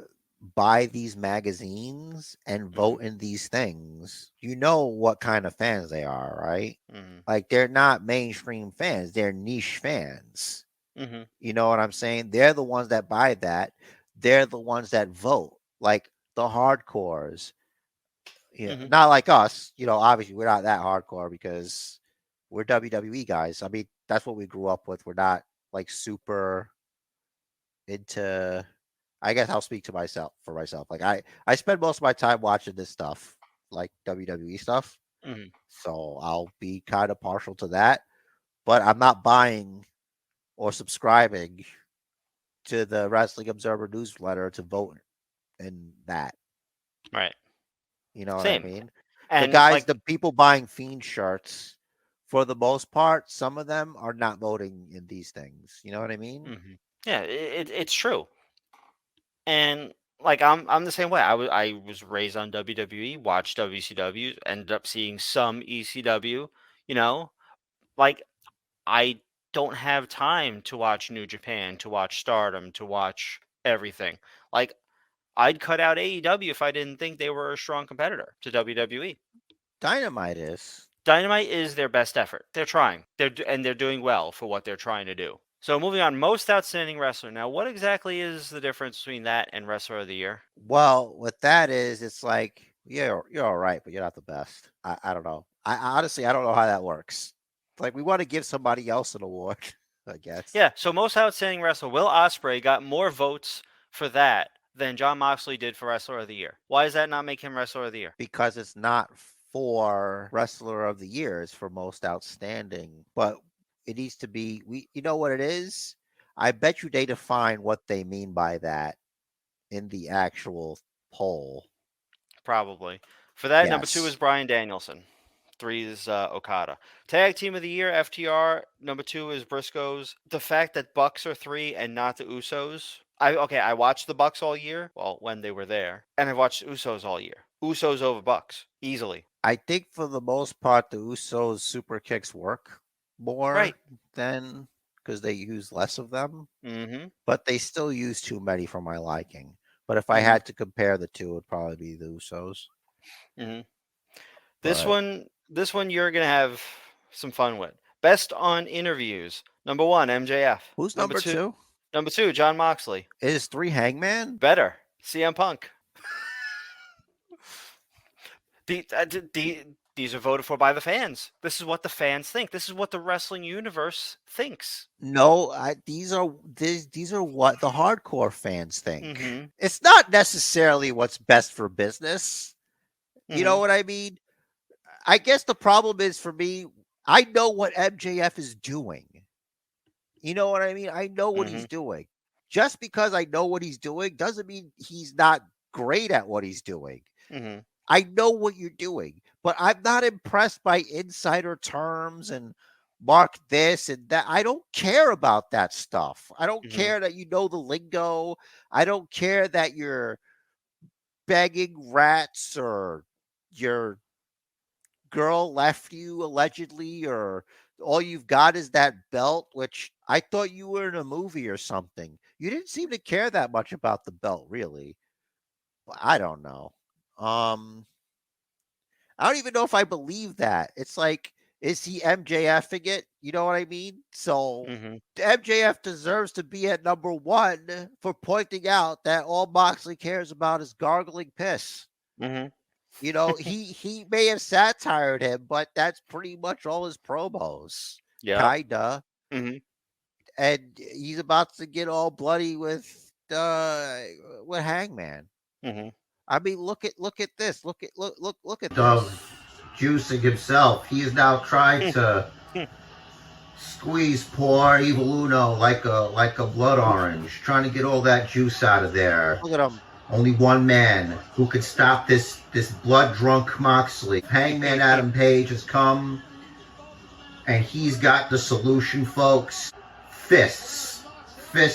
buy these magazines and Hmm. vote in these things, you know what kind of fans they are, right? Hmm. Like they're not mainstream fans, they're niche fans. Hmm. You know what I'm saying? They're the ones that buy that. They're the ones that vote. Like the hardcores. Yeah, Hmm. not like us. Obviously we're not that hardcore because we're WWE guys. I mean, that's what we grew up with. We're not like super into I guess I'll speak to myself for myself. Like I spend most of my time watching this stuff, like WWE stuff. Mhm. So I'll be kind of partial to that, but I'm not buying or subscribing to the Wrestling Observer newsletter to vote in that. Right. You know what I Same. mean? And like, The people buying Fiend shirts, for the most part, some of them are not voting in these things. You know what I mean? yeah, it's true. And like, I'm the same way. I was raised on WWE, watched WCW, ended up seeing some ECW. You know, like, I don't have time to watch New Japan, to watch Stardom, to watch everything. Like, I'd cut out AEW if I didn't think they were a strong competitor to WWE. Dynamite is. Dynamite is their best effort. They're trying. They're doing well for what they're trying to do. So moving on, most outstanding wrestler. Now, what exactly is the difference between that and wrestler of the year? Well, what that is, it's like, yeah, you're all right, but you're not the best. I don't know. Honestly, I don't know how that works. Like, we want to give somebody else an award, I guess, Yeah, so most outstanding wrestler, Will Ospreay got more votes for that than John Moxley did for wrestler of the year. Why does that not make him wrestler of the year? because it's not for wrestler of the year, it's for most outstanding. But it needs to be, you know what it is? I bet you they define what they mean by that in the actual poll. Probably. For that, number 2 is Yes. Brian Danielson. 3 is Okada. Tag team of the year, FTR. Number 2 is Briscoes. The fact that Bucks are 3 and not the Usos. I watched the Bucks all year. Well, when they were there, and I've watched Usos all year. Usos over Bucks easily. I think for the most part, the Usos super kicks work Right. more than because they use less of them, Mm-hmm. but they still use too many for my liking. But if I Mm-hmm. had to compare the two, it would probably be the Usos. Mm-hmm. This But one, this one, you're gonna have some fun with. Best on interviews. Number 1, MJF. who's Number number 2, two? number 2, John Moxley. Is three Hangman? Better, CM Punk. These are voted for by the fans. This is what the fans think. This is what the wrestling universe thinks. No, these are what the hardcore fans think. Mm-hmm. It's not necessarily what's best for business. You know Mm-hmm. what I mean? I guess the problem is for me, I know what MJF is doing. You know what I mean? I know what Mm-hmm. he's doing. Just because I know what he's doing doesn't mean he's not great at what he's doing. Mm-hmm. I know what you're doing, but I'm not impressed by insider terms and mark this and that. I don't care about that stuff. I don't Mm-hmm. care that you know the lingo. I don't care that you're begging rats or your girl left you allegedly, or all you've got is that belt, which I thought you were in a movie or something. You didn't seem to care that much about the belt, really. Well, I don't know. Um, I don't even know if I believe that. It's like, is he MJFing it? You know what I mean? So Mm-hmm. MJF deserves to be at number one for pointing out that all Moxley cares about is gargling piss. Mm-hmm. You know, he may have satired him, but that's pretty much all his promos, Yep. kinda. Mm-hmm. And he's about to get all bloody with Hangman. Mm-hmm. I mean, look at this. Look at Dawgs this. Juicing himself. He is now trying to squeeze poor evil Uno like a blood orange, trying to get all that juice out of there. Look at him. Only one man who could stop this blood drunk Moxley. Hangman Adam Page has come, and he's got the solution, folks. Fists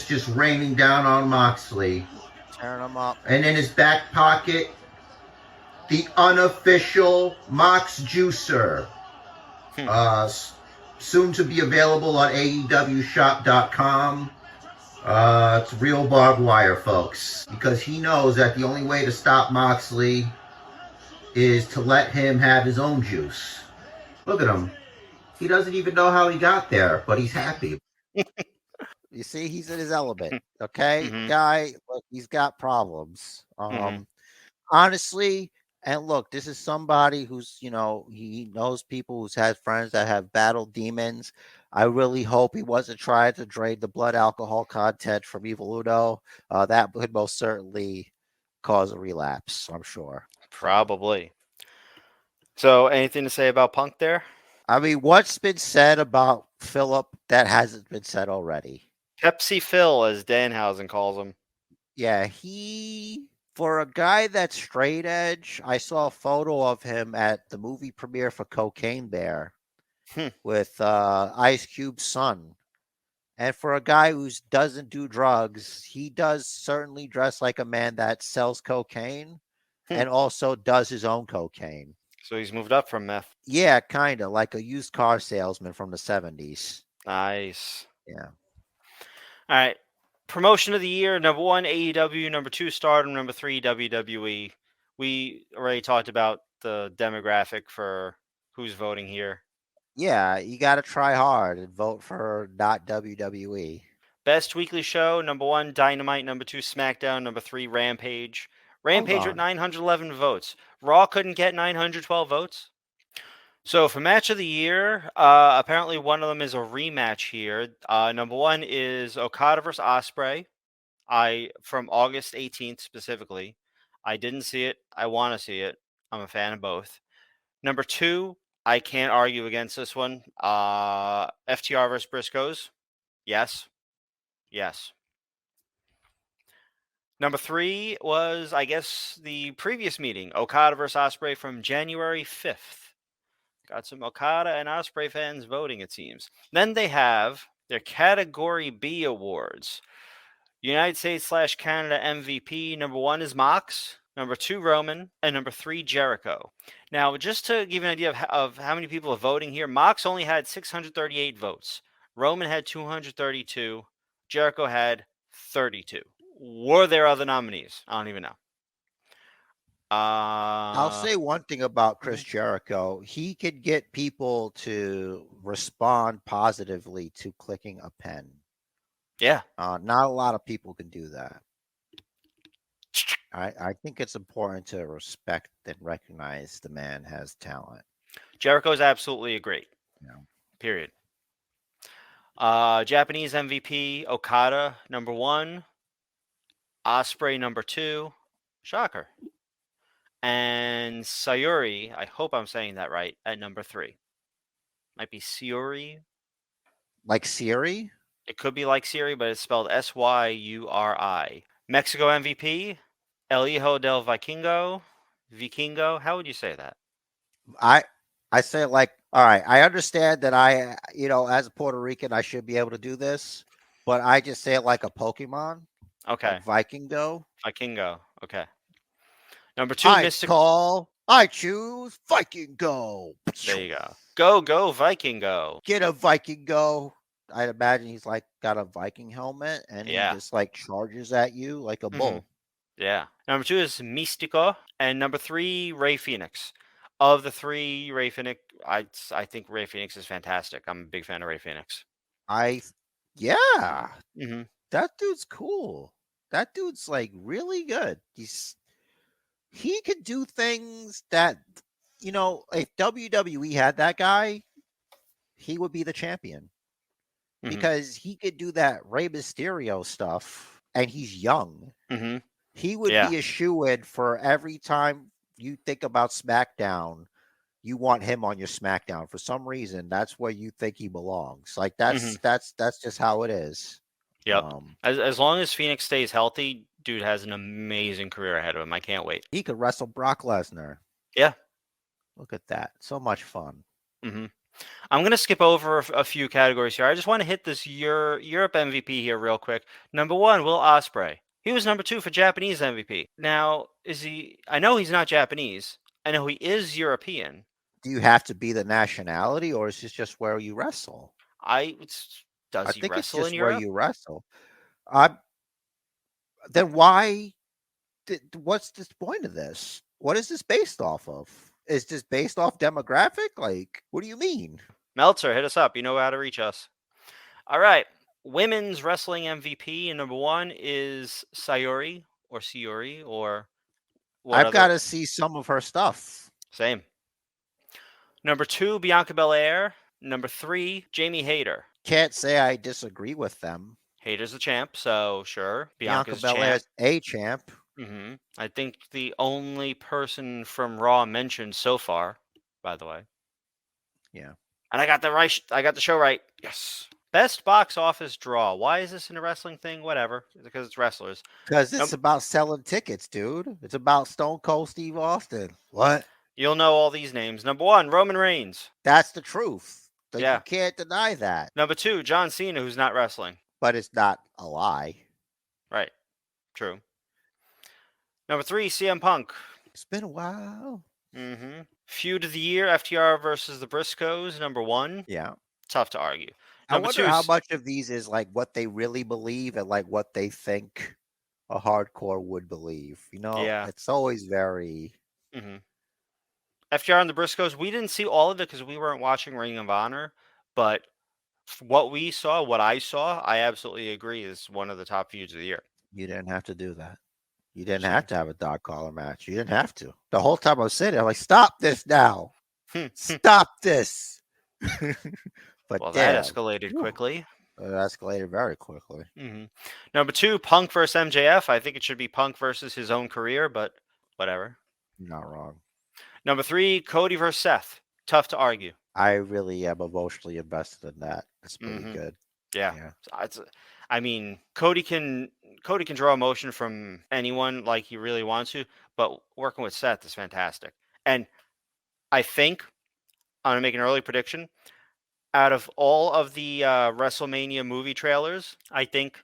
just raining down on Moxley. Tearing him up. And in his back pocket, the unofficial Mox Juicer. Soon to be available on AEWshop.com. It's real barbed wire, folks, because he knows that the only way to stop Moxley is to let him have his own juice. Look at him. He doesn't even know how he got there, but he's happy. You see, he's in his element. Okay, Mm-hmm. guy, look, he's got problems. Mm-hmm. Honestly, And look, this is somebody who's, he knows people who's had friends that have battled demons. I really hope he wasn't trying to drain the blood alcohol content from Evil Uno. That would most certainly cause a relapse, I'm sure. So, Probably. So, anything to say about Punk there? I mean, what's been said about Philip that hasn't been said already? Pepsi Phil, as Danhausen calls him. Yeah, for a guy that's straight edge, I saw a photo of him at the movie premiere for Cocaine Bear Hmm, with Ice Cube's son. And for a guy who doesn't do drugs, he does certainly dress like a man that sells cocaine hmm. and also does his own cocaine. So he's moved up from meth. Yeah, kind of like a used car salesman from the 70s. Nice. Yeah. All right. Promotion of the year: number 1, AEW; number 2, Stardom; number 3, WWE. We already talked about the demographic for who's voting here. Yeah, you got to try hard and vote for not WWE. Best weekly show: number 1, Dynamite; number 2, SmackDown; number 3, Rampage. Hold Rampage with on. 911 votes. Raw couldn't get 912 votes. So for match of the year, apparently one of them is a rematch here. Number 1 is Okada versus Osprey. From August 18th specifically. I didn't see it. I want to see it. I'm a fan of both. Number 2, I can't argue against this one. FTR versus Briscoes. Yes. Yes. Number 3 was, I guess, the previous meeting, Okada versus Osprey from January 5th. Got some Okada and Osprey fans voting, it seems. Then they have their Category B awards. United States / Canada MVP, number 1 is Mox, number 2 Roman, and number 3 Jericho. Now, just to give you an idea of how many people are voting here, Mox only had 638 votes. Roman had 232. Jericho had 32. Were there other nominees? I don't even know. I'll Uh, say one thing about Chris mhm. Jericho. He could get people to respond positively to clicking a pen. Yeah. Not a lot of people can do that. I think it's important to respect and recognize the man has talent. Jericho's absolutely a great. You know, Period. Japanese MVP, Okada, number 1. Osprey, number 2. Shocker. And Sayuri, I hope I'm saying that right, at number 3. Might be Sayuri. like Siri. It could be like Siri, but it's spelled Syuri. Mexico MVP, El Hijo del Vikingo. Vikingo. How would you say that? I I say like, all right. I understand that as a Puerto Rican, I should be able to do this, but I just say it like a Pokemon, like Okay. Vikingo. Vikingo. Okay. Number 2, I Mystic. call. I choose Vikingo. There you go. Go, go, Vikingo. Get a Vikingo. I'd imagine he's like got a Viking helmet and he Yeah. just like charges at you like a Hmm. bull. Yeah. Number 2 is Mystico, and number 3, Ray Phoenix. Of the 3, Ray Phoenix, I think Ray Phoenix is fantastic. I'm a big fan of Ray Phoenix. I, yeah, Hmm. that dude's cool. That dude's like really good. He can do things that, if WWE had that guy, he would be the champion Hmm. because he could do that Rey Mysterio stuff and he's young. Hmm. He would Yeah. be a shoe-in for every time you think about SmackDown. You want him on your SmackDown for some reason. That's where you think he belongs. Like Hmm. that's just how it is. Yep. Um, As long as Phoenix stays healthy, dude has an amazing career ahead of him. I can't wait. he could wrestle Brock Lesnar. Yeah. Look at that. So much fun. Hmm. I'm gonna skip over a few categories here. I just want to hit this Europe MVP here real quick. Number 1, Will Ospreay. He was number 2 for Japanese MVP. Now, is he? I know he's not Japanese. I know he is European. Do you have to be the nationality or is this just where you wrestle? Does I he think it's wrestle in just where Europe? you wrestle. I Then why what's the point of this? What is this based off of? Is this based off demographic? Like, what do you mean? Meltzer, hit us up. You know how to reach us. All right. Women's wrestling MVP and number 1 is Sayuri or What I've got other? to see some of her stuff. Same. Number 2, Bianca Belair. Number 3, Jamie Hayter. Can't say I disagree with them. Hayter's the champ, so sure. Bianca Bianca's the champ. Belair's a champ. I think the only person from Raw mentioned so far, by the way. Yeah. And I got the show right. Yes. Best box office draw. Why is this in a wrestling thing? Whatever. Because it's wrestlers. Because it's Num- about selling tickets, dude. It's about Stone Cold Steve Austin. What? You'll know all these names. Number 1, Roman Reigns. That's the truth. Like, you Yeah. can't deny that. Number 2, John Cena, who's not wrestling. But it's not a lie. Right. True. Number 3, CM Punk. It's been a while. Feud of the year, FTR versus the Briscoes. Number 1. Yeah. Tough to argue. I Number wonder 2, how much of these is like what they really believe and like what they think a hardcore would believe. Yeah. It's always very. FTR and the Briscoes. We didn't see all of it because we weren't watching Ring of Honor, but what I saw, I absolutely agree is one of the top feuds of the year. You didn't have to do that. You didn't have to have a dog collar match. You didn't have to. The whole time I was sitting, I'm like, stop this now. Stop this. But well, damn, that escalated quickly. it escalated very quickly. Number 2, Punk versus MJF. I think it should be Punk versus his own career, but whatever. You're not wrong. Number 3, Cody versus Seth. Tough to argue. I really am emotionally invested in that. It's pretty good. Yeah. I mean, Cody can draw emotion from anyone like he really wants to, but working with Seth is fantastic. And I think I'm gonna make an early prediction. Out of all of the WrestleMania movie trailers, I think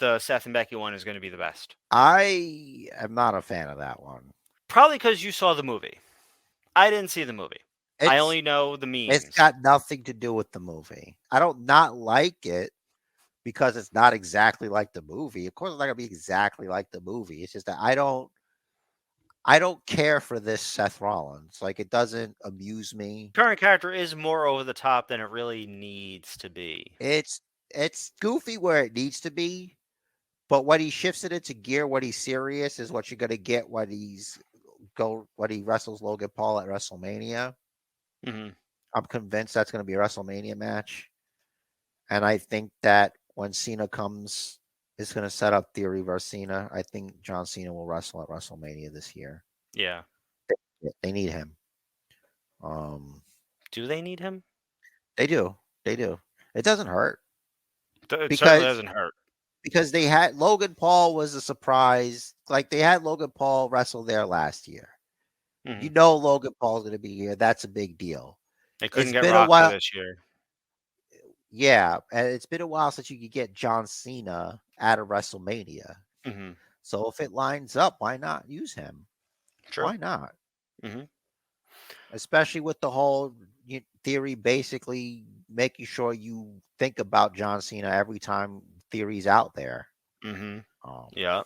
the Seth and Becky one is going to be the best. I am not a fan of that one. Probably because you saw the movie. I didn't see the movie. I only know the memes. It's got nothing to do with the movie. I don't not like it because it's not exactly like the movie. Of course, it's not gonna be exactly like the movie. It's just that I don't care for this Seth Rollins. Like, it doesn't amuse me. Current character is more over the top than it really needs to be. It's goofy where it needs to be, but when he shifts it into gear, when he's serious, is what you're gonna get when he wrestles Logan Paul at WrestleMania. I'm convinced that's gonna be a WrestleMania match, and I think that when Cena comes, it's gonna set up Theory versus Cena. I think John Cena will wrestle at WrestleMania this year. Yeah. They need him. Do they need him? They do. They do. It doesn't hurt. It certainly doesn't hurt. Because they had Logan Paul was a surprise. Like, they had Logan Paul wrestle there last year. You know Logan Paul's going to be here. That's a big deal. They couldn't get Rock this year. Yeah, and it's been a while since you could get John Cena at a WrestleMania. So if it lines up, why not use him? True. Why not? Especially with the whole Theory basically making sure you think about John Cena every time Theory's out there. Yeah.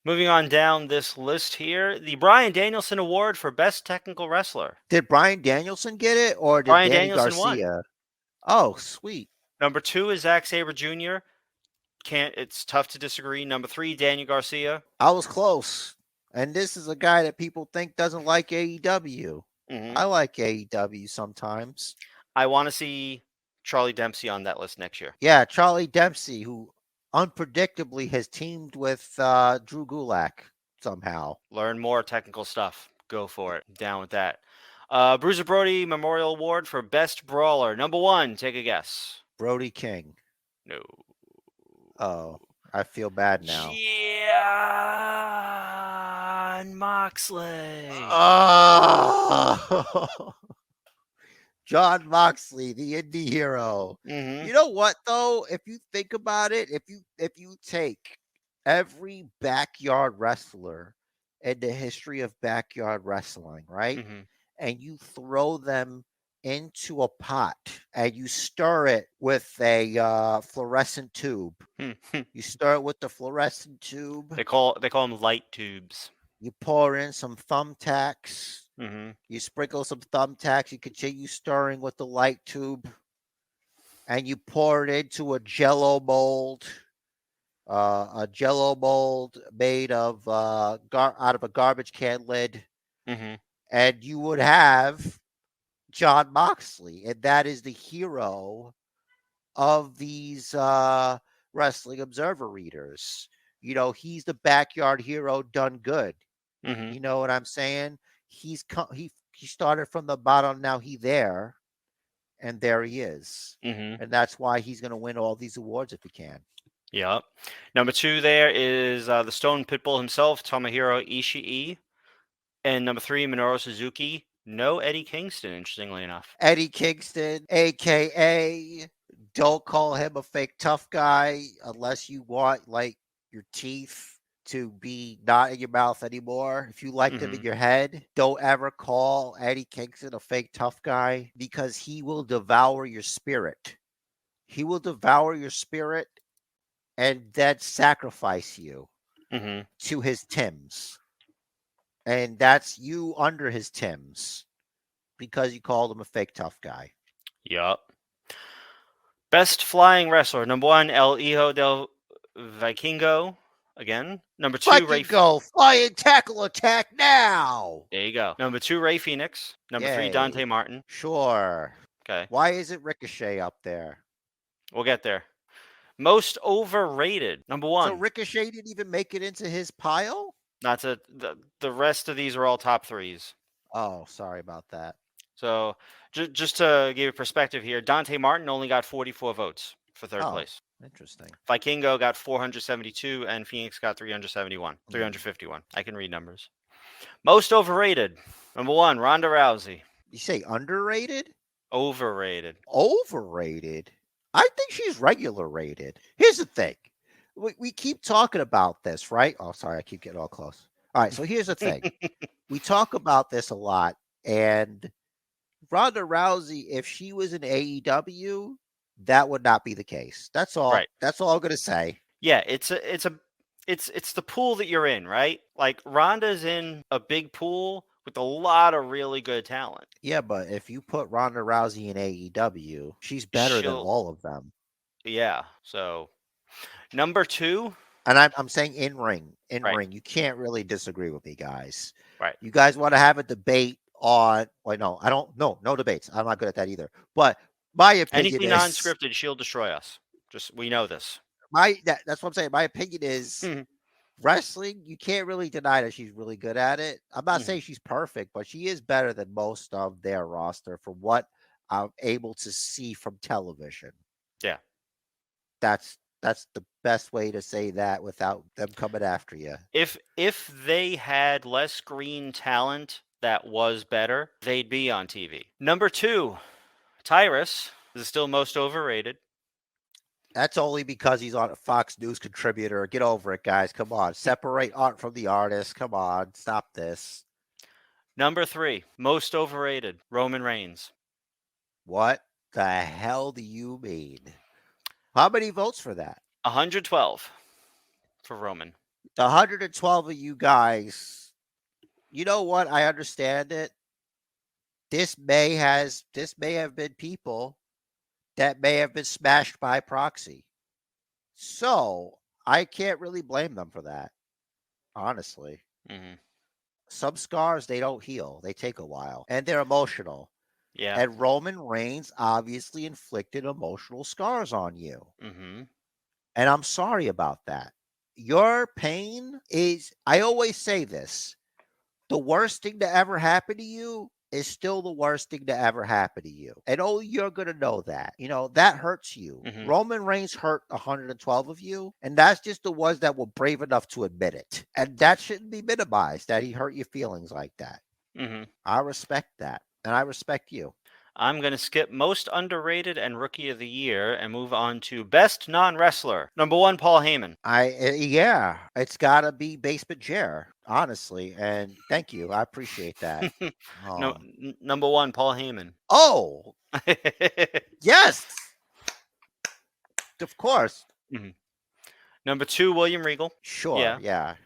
Moving on down this list here, the Bryan Danielson Award for Best Technical Wrestler. Did Bryan Danielson get it, or did Bryan Danny Danielson Garcia? won. Oh, sweet. Number 2 is Zack Sabre Jr. It's tough to disagree. Number 3, Daniel Garcia. I was close. And this is a guy that people think doesn't like AEW. I like AEW sometimes. I want to see Charlie Dempsey on that list next year. Yeah, Charlie Dempsey, who unpredictably has teamed with Drew Gulak somehow. Learn more technical stuff. Go for it. Down with that. Bruiser Brody Memorial Award for Best Brawler. Number 1, take a guess. Brody King. No. Oh, I feel bad now. Jon Moxley. Oh. Jon Moxley, the indie hero. You know what though? If you think about it, if you take every backyard wrestler in the history of backyard wrestling, right? And you throw them into a pot and you stir it with a fluorescent tube. You stir it with the fluorescent tube. They call them light tubes. You pour in some thumbtacks. You sprinkle some thumbtacks. You continue stirring with the light tube, and you pour it into a Jello mold. a Jello mold made of out of a garbage can lid, Mm-hmm. and you would have John Moxley, and that is the hero of these wrestling observer readers. He's the backyard hero done good. Mm-hmm. You know what I'm saying? He started from the bottom. Now he there, and there he is, Mm-hmm. and that's why he's going to win all these awards if he can. Yep. Number 2 there is the Stone Pitbull himself, Tomohiro Ishii. And number 3, Minoru Suzuki. No Eddie Kingston, interestingly enough. Eddie Kingston, aka don't call him a fake tough guy unless you want like your teeth to be not in your mouth anymore. If you like them in Mm-hmm. your head, don't ever call Eddie Kingston a fake tough guy because he will devour your spirit. He will devour your spirit and then sacrifice you Mm-hmm. to his Tims. And that's you under his Tims because you called him a fake tough guy. Yup. Best flying wrestler. Number 1, El Hijo del Vikingo. Again. Number 2, Fucking go. Flying tackle attack now. There you go. Number 2, Ray Phoenix. Number 3, Dante Yay. Martin. Sure. Okay. Why isn't Ricochet up there? We'll get there. Most overrated. Number 1. So Ricochet didn't even make it into his pile? Not to the rest of these are all top 3s. Oh, sorry about that. So just to give you perspective here, Dante Martin only got 44 votes for third place. Interesting. Vikingo got 472 and Phoenix got 371, 351. I can read numbers. Most overrated. Number 1, Ronda Rousey. You say underrated? Overrated. Overrated? I think she's regular rated. Here's the thing. We keep talking about this, right? Oh, sorry. I keep getting all close. All right. So here's the thing. We talk about this a lot. And Ronda Rousey, if she was in AEW, that would not be the case. That's all. Right. That's all I'm gonna say. Yeah, it's the pool that you're in, right? Like Ronda's in a big pool with a lot of really good talent. Yeah, but if you put Ronda Rousey in AEW, she's better than all of them. Yeah. So number 2. And I'm saying in ring. Right. You can't really disagree with me, guys. Right. You guys want to have a debate on? Well, no, I don't. No debates. I'm not good at that either. But my opinion Anything is non-scripted, she'll destroy us. Just we know this. That's what I'm saying. My opinion is Mhm. wrestling. You can't really deny that she's really good at it. I'm not Mhm. saying she's perfect, but she is better than most of their roster from what I'm able to see from television. Yeah. That's the best way to say that without them coming after you. If they had less green talent that was better, they'd be on TV. Number 2, Tyrus is still most overrated. That's only because he's on a Fox News contributor. Get over it, guys. Come on. Separate art from the artist. Come on. Stop this. Number 3, most overrated, Roman Reigns. What the hell do you mean? How many votes for that? 112 for Roman. 112 of you guys. You know what? I understand it. This may have been people that may have been smashed by proxy. So I can't really blame them for that. Honestly. Mm-hmm. Some scars, they don't heal. They take a while. And they're emotional. Yeah. And Roman Reigns obviously inflicted emotional scars on you. Mm-hmm. And I'm sorry about that. Your pain is, I always say this, the worst thing to ever happen to you is still the worst thing to ever happen to you. And oh, you're going to know that. That hurts you. Mm-hmm. Roman Reigns hurt 112 of you, and that's just the ones that were brave enough to admit it. And that shouldn't be minimized, that he hurt your feelings like that. Mm-hmm. I respect that, and I respect you. I'm going to skip most underrated and rookie of the year and move on to best non-wrestler. Number 1, Paul Heyman. Yeah, it's got to be Basement Chair, honestly. And thank you. I appreciate that. No, number 1, Paul Heyman. Oh, yes. Of course. Mm-hmm. Number 2, William Regal. Sure. Yeah.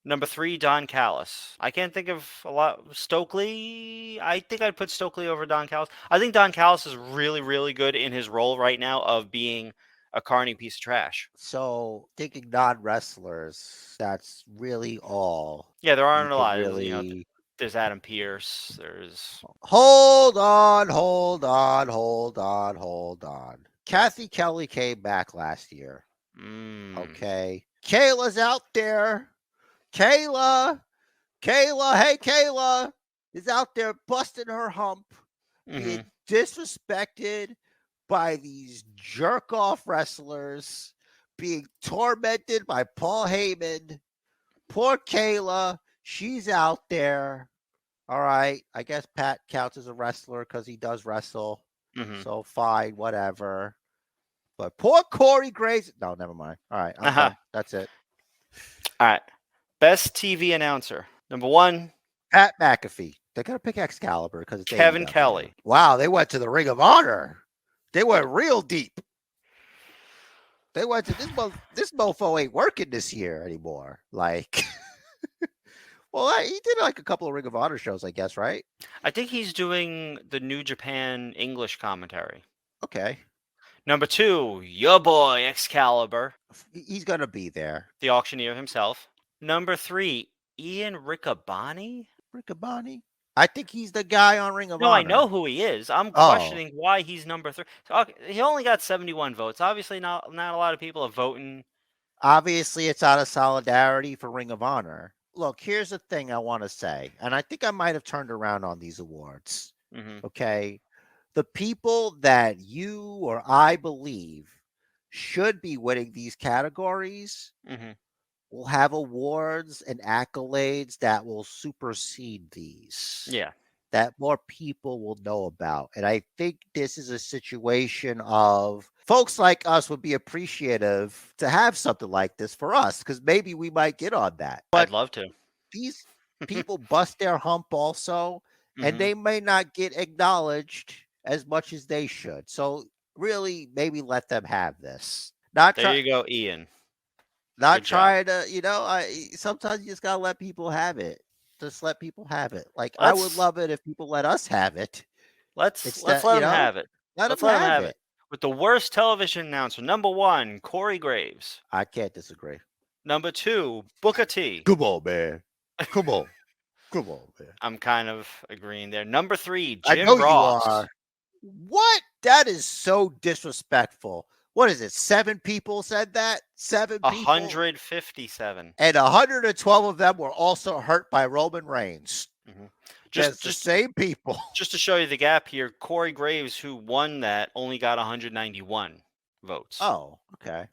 Number 3, Don Callis. I can't think of a lot. Stokely. I think I'd put Stokely over Don Callis. I think Don Callis is really, really good in his role right now of being a carny piece of trash. So thinking non-wrestlers, that's really all Yeah, there you aren't a could lot. really. There's Adam Pierce. There's Hold on, hold on, hold on, hold on. Kathy Kelly came back last year. mm, Okay. Kayla's out there. Kayla, hey Kayla is out there busting her hump, mm-hmm, being disrespected by these jerk off wrestlers, being tormented by Paul Heyman. Poor Kayla, she's out there. All right. I guess Pat counts as a wrestler because he does wrestle. mm-hmm. So fine, whatever. But poor Corey Graves. No, never mind. All right, I'm Uh-huh. done. That's it. All right. Best TV announcer. Number 1, Pat McAfee. They gotta pick Excalibur because it's Kevin AEW. Kelly. Wow, they went to the Ring of Honor. They went real deep. They went to this mofo ain't working this year anymore. Like, well, he did like a couple of Ring of Honor shows, I guess, right? I think he's doing the New Japan English commentary. Okay, Number 2, your boy Excalibur, he's gonna be there. the auctioneer himself. Number 3, Ian Riccaboni. Riccaboni. I think he's the guy on Ring of No, I know Honor. who he is. I'm Oh, questioning why he's number 3. So, okay, he only got 71 votes. Obviously, not a lot of people are voting. obviously, it's out of solidarity for Ring of Honor. Look, here's the thing I want to say, and I think I might have turned around on these awards. Hmm. Okay. The people that you or I believe should be winning these categories Hmm. will have awards and accolades that will supersede these, Yeah, that more people will know about. And I think this is a situation of folks like us would be appreciative to have something like this for us because maybe we might get on that. I'd But love to. these people bust their hump also, and Hmm. they may not get acknowledged as much as they should. So really, maybe let them have this. Not There try, you go, Ian. not Good job. trying to, sometimes you just gotta let people have it. Just let people have it. Like I would Let's love it if people let us have it let's instead. let him have it. Let Let's them let him have have it. it. With the worst television announcer, number 1, Corey Graves. I can't disagree. Number 2, Booker T. Come on, man. Come on. Come on, man. I'm kind of agreeing there. Number 3, I know Jim you Ross. are. What? That is so disrespectful. What is it? 7 people said that? 7 people? 157. And 112 of them were also hurt by Roman Reigns. Hmm. That's Just the just same people. just to show you the gap here, Corey Graves, who won that, only got 191 votes. Oh, okay.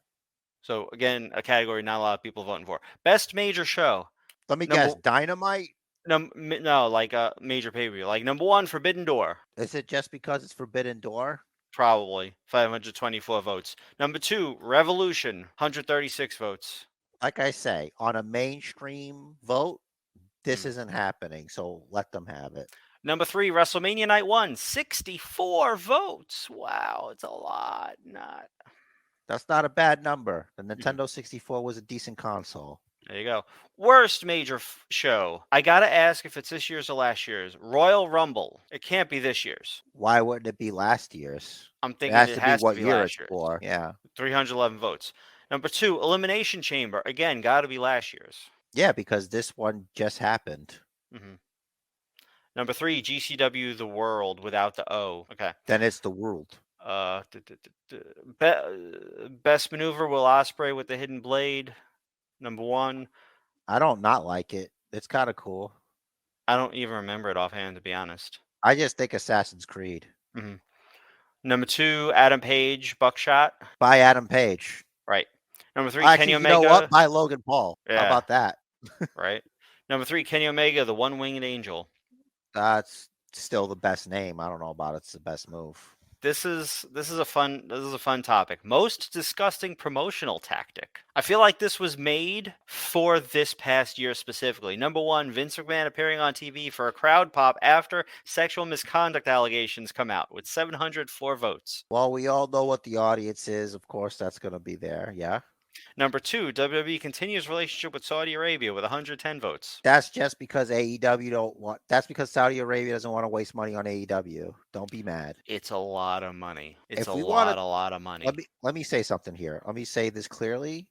So again, a category not a lot of people voting for. Best major show. Let me Number guess. Dynamite? no, like a major pay per view. Like number 1, Forbidden Door. Is it just because it's Forbidden Door? Probably 524 votes. Number 2, Revolution, 136 votes. Like I say, on a mainstream vote, this Mm. isn't happening. So let them have it. Number 3, WrestleMania Night 1, 64 votes. Wow, it's a lot. Not. That's not a bad number. The Mhm. Nintendo 64 was a decent console. There you go. Worst major show. I gotta ask if it's this year's or last year's. Royal Rumble. It can't be this year's. Why wouldn't it be last year's? I'm It thinking has it to be has to what be year last it's year's. for. Yeah. 311 votes. Number 2, Elimination Chamber. Again, gotta be last year's. Yeah, because this one just happened. Hmm. Number 3, GCW The World without the O. Okay. Then it's the world. Best maneuver, Will Ospreay with the hidden blade. Number 1. I don't not like it. It's kind of cool. I don't even remember it offhand, to be honest. I just think Assassin's Creed. Hmm. Number 2, Adam Page, Buckshot. By Adam Page. Right. Number 3, Kenny Actually, you know what? Omega. By Logan Paul. How Yeah, about that? right. Number 3, Kenny Omega, the one-winged angel. That's still the best name. I don't know about it's the best move. This is a fun topic. Most disgusting promotional tactic. I feel like this was made for this past year specifically. Number 1, Vince McMahon appearing on TV for a crowd pop after sexual misconduct allegations come out with 704 votes. Well, we all know what the audience is. Of course, that's going to be there. Yeah. Number 2, WWE continues relationship with Saudi Arabia with 110 votes. That's just because AEW don't want. That's because Saudi Arabia doesn't want to waste money on AEW. Don't be mad. It's a lot of money. It's If a we want to, lot of money. let me say something here. Let me say this clearly,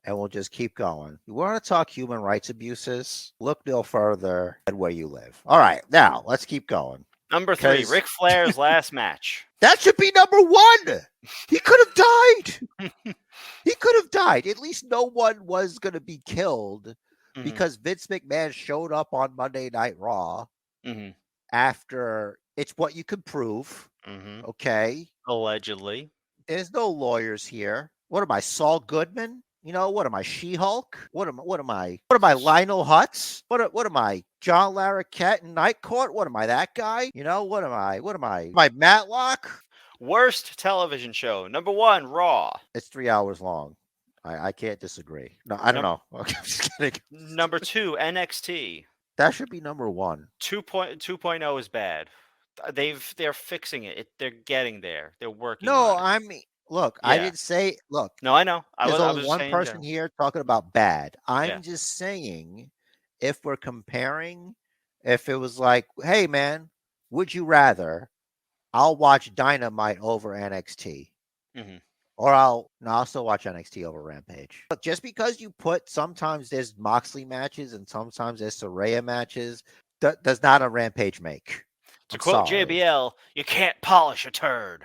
and we'll just keep going. You want to talk human rights abuses? Look no further than where you live. All right, now let's keep going. Number 3, Ric Flair's last match. That should be number 1. He could have died. He could have died. At least no one was going to be killed because Vince McMahon showed up on Monday Night Raw after it's what you can prove. Okay. Allegedly. There's no lawyers here. What am I, Saul Goodman? You know, what am I, She-Hulk? What am I, Lionel Hutz? What am I, John Larroquette in Night Court? What am I, that guy? You know, what am I Matlock? Worst television show. Number 1, Raw. It's 3 hours long. I can't disagree. No, I don't know. Okay, I'm just kidding. Number 2, NXT. That should be number 1. 2.0 is bad. They're fixing it. They're getting there. They're working. No, on it. I mean, look, I didn't say. Look, no, I know. There's I only was one saying person here talking about bad. I'm Yeah. just saying, if we're comparing, if it was like, hey man, would you rather? I'll watch Dynamite over NXT. Or I'll still watch NXT over Rampage. But just because you put sometimes there's Moxley matches and sometimes there's Saraya matches, does not a Rampage make. To quote JBL, you can't polish a turd.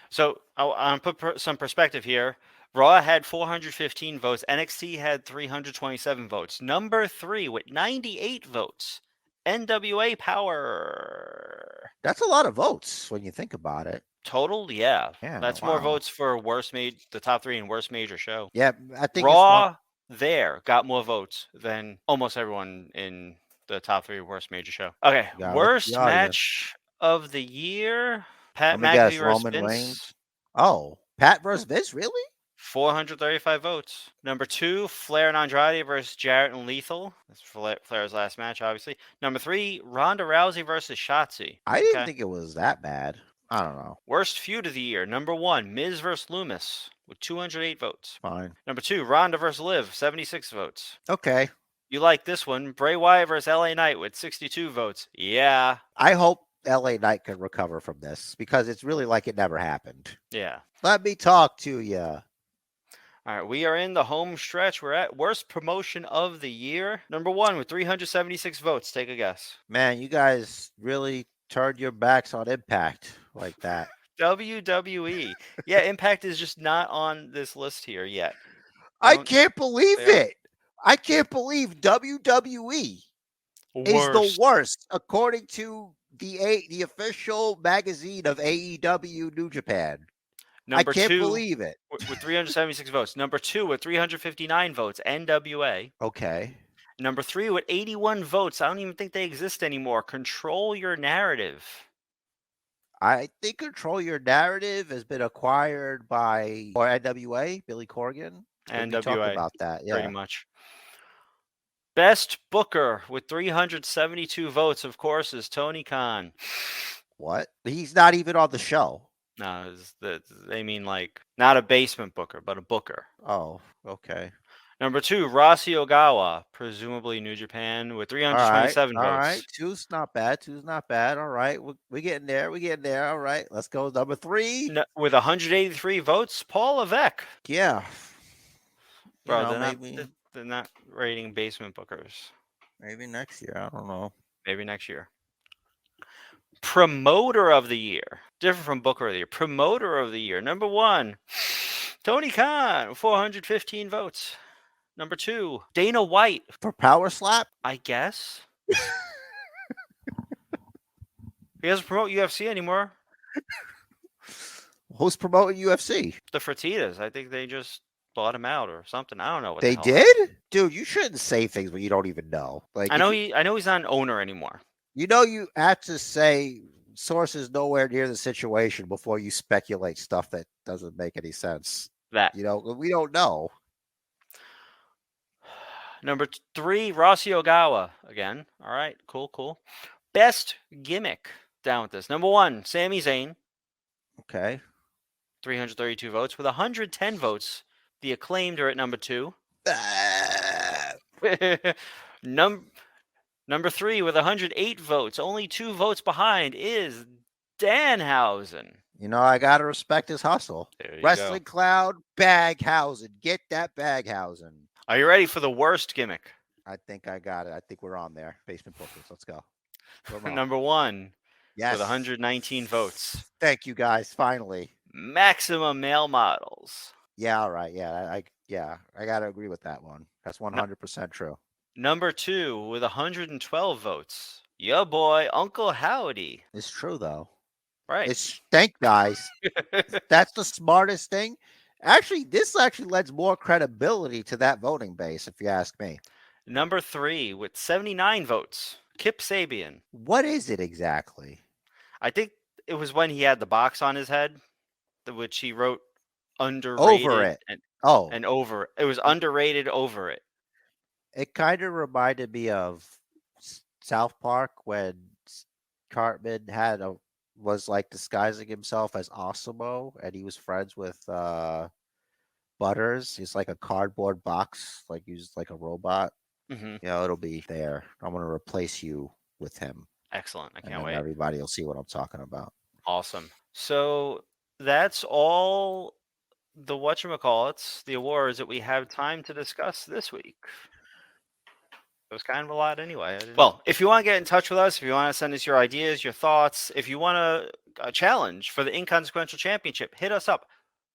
So I'll put some perspective here. Raw had 415 votes. NXT had 327 votes. Number 3 with 98 votes. NWA Power. That's a lot of votes when you think about it. Total, yeah. That's more votes for the top 3 in worst major show. Yeah, I think Raw there got more votes than almost everyone in the top 3 worst major show. Okay, worst match of the year. Pat McAfee versus Vince. Reigns. Oh, Pat versus Vince, really? 435 votes. Number 2, Flair and Andrade versus Jarrett and Lethal. That's Flair's last match, obviously. Number 3, Ronda Rousey versus Shotzi. I didn't think it was that bad. I don't know. Worst feud of the year. Number 1, Miz versus Loomis with 208 votes. Fine. Number 2, Ronda versus Liv, 76 votes. Okay. You like this one. Bray Wyatt versus LA Knight with 62 votes. Yeah. I hope LA Knight can recover from this because it's really like it never happened. Yeah. Let me talk to you. All right, we are in the home stretch. We're at worst promotion of the year. Number 1 with 376 votes. Take a guess. Man, you guys really turned your backs on Impact like that. WWE. Yeah, Impact is just not on this list here yet. I can't believe it. I can't believe WWE is the worst according to the official magazine of AEW New Japan. Number I can't 2, believe it. With 376 votes. Number 2 with 359 votes, NWA. Okay. Number 3 with 81 votes. I don't even think they exist anymore. Control Your Narrative. I think Control Your Narrative has been acquired by NWA, Billy Corgan. NWA. We talked about that, yeah. Pretty much. Best Booker with 372 votes, of course, is Tony Khan. What? He's not even on the show. No, they mean like not a basement booker, but a booker. Oh, okay. Number 2, Rossi Ogawa, presumably New Japan, with 327 votes. All right, 2's not bad. 2's not bad. All right, we're getting there. We're getting there. All right, let's go. Number 3. With 183 votes, Paul Levesque. Yeah. Bro, they're not rating basement bookers. Maybe next year. I don't know. Maybe next year. Promoter of the year. Different from Booker of the year. Promoter of the year. Number 1, Tony Khan, 415 votes. Number 2, Dana White. For Power Slap? I guess. He doesn't promote UFC anymore. Who's promoting UFC? The Fertitas. I think they just bought him out or something. I don't know what they did? Dude, you shouldn't say things when you don't even know. Like I know he's not an owner anymore. You know you have to say sources nowhere near the situation before you speculate stuff that doesn't make any sense. We don't know. Number 3, Rossi Ogawa again. All right, cool. Best gimmick. Down with this. Number 1, Sami Zayn. Okay. 332 votes. With 110 votes, The Acclaimed are at number 2. Ah. Number 3 with 108 votes, only 2 votes behind, is Danhausen. You know, I gotta respect his hustle. There you Wrestling go. Cloud, Baghausen. Get that Baghausen. Are you ready for the worst gimmick? I think I got it. I think we're on there. Basement Bookers. Let's go. Number 1 Yes. with 119 votes. Thank you, guys. Finally. Maximum Male Models. Yeah, all right. Yeah, I gotta agree with that one. That's 100% true. Number 2 with 112 votes. Your boy, Uncle Howdy. It's true though. Right. It's thank guys. That's the smartest thing. Actually, this actually lends more credibility to that voting base, if you ask me. Number 3 with 79 votes. Kip Sabian. What is it exactly? I think it was when he had the box on his head, which he wrote underrated. Over it. And over. It was underrated over it. It kind of reminded me of South Park when Cartman was like disguising himself as Osimo, and he was friends with Butters. He's like a cardboard box, like used like a robot. Mm-hmm. You know, it'll be there. I'm gonna replace you with him. Excellent. I And can't wait. Everybody will see what I'm talking about. Awesome. So that's all the whatchamacallits, the awards that we have time to discuss this week. It was kind of a lot anyway. Well, if you want to get in touch with us, if you want to send us your ideas, your thoughts, if you want a challenge for the Inconsequential Championship, hit us up.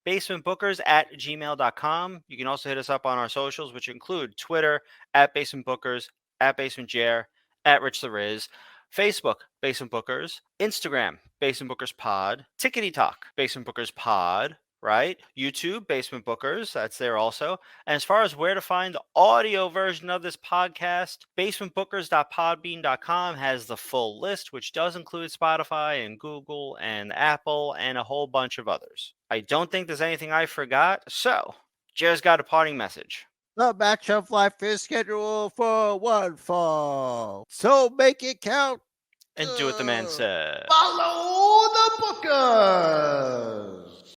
basementbookers@gmail.com. You can also hit us up on our socials, which include Twitter @basementbookers, @basementjair, @Rich the Riz, Facebook, Basement Bookers, Instagram, Basement Bookers Pod, Tickety Talk, Basement Bookers Pod, right? YouTube, Basement Bookers, that's there also. And as far as where to find the audio version of this podcast, basementbookers.podbean.com has the full list, which does include Spotify and Google and Apple and a whole bunch of others. I don't think there's anything I forgot. So, Jared's got a parting message. The match of life is scheduled for one fall. So make it count. And do what the man said. Follow the Bookers.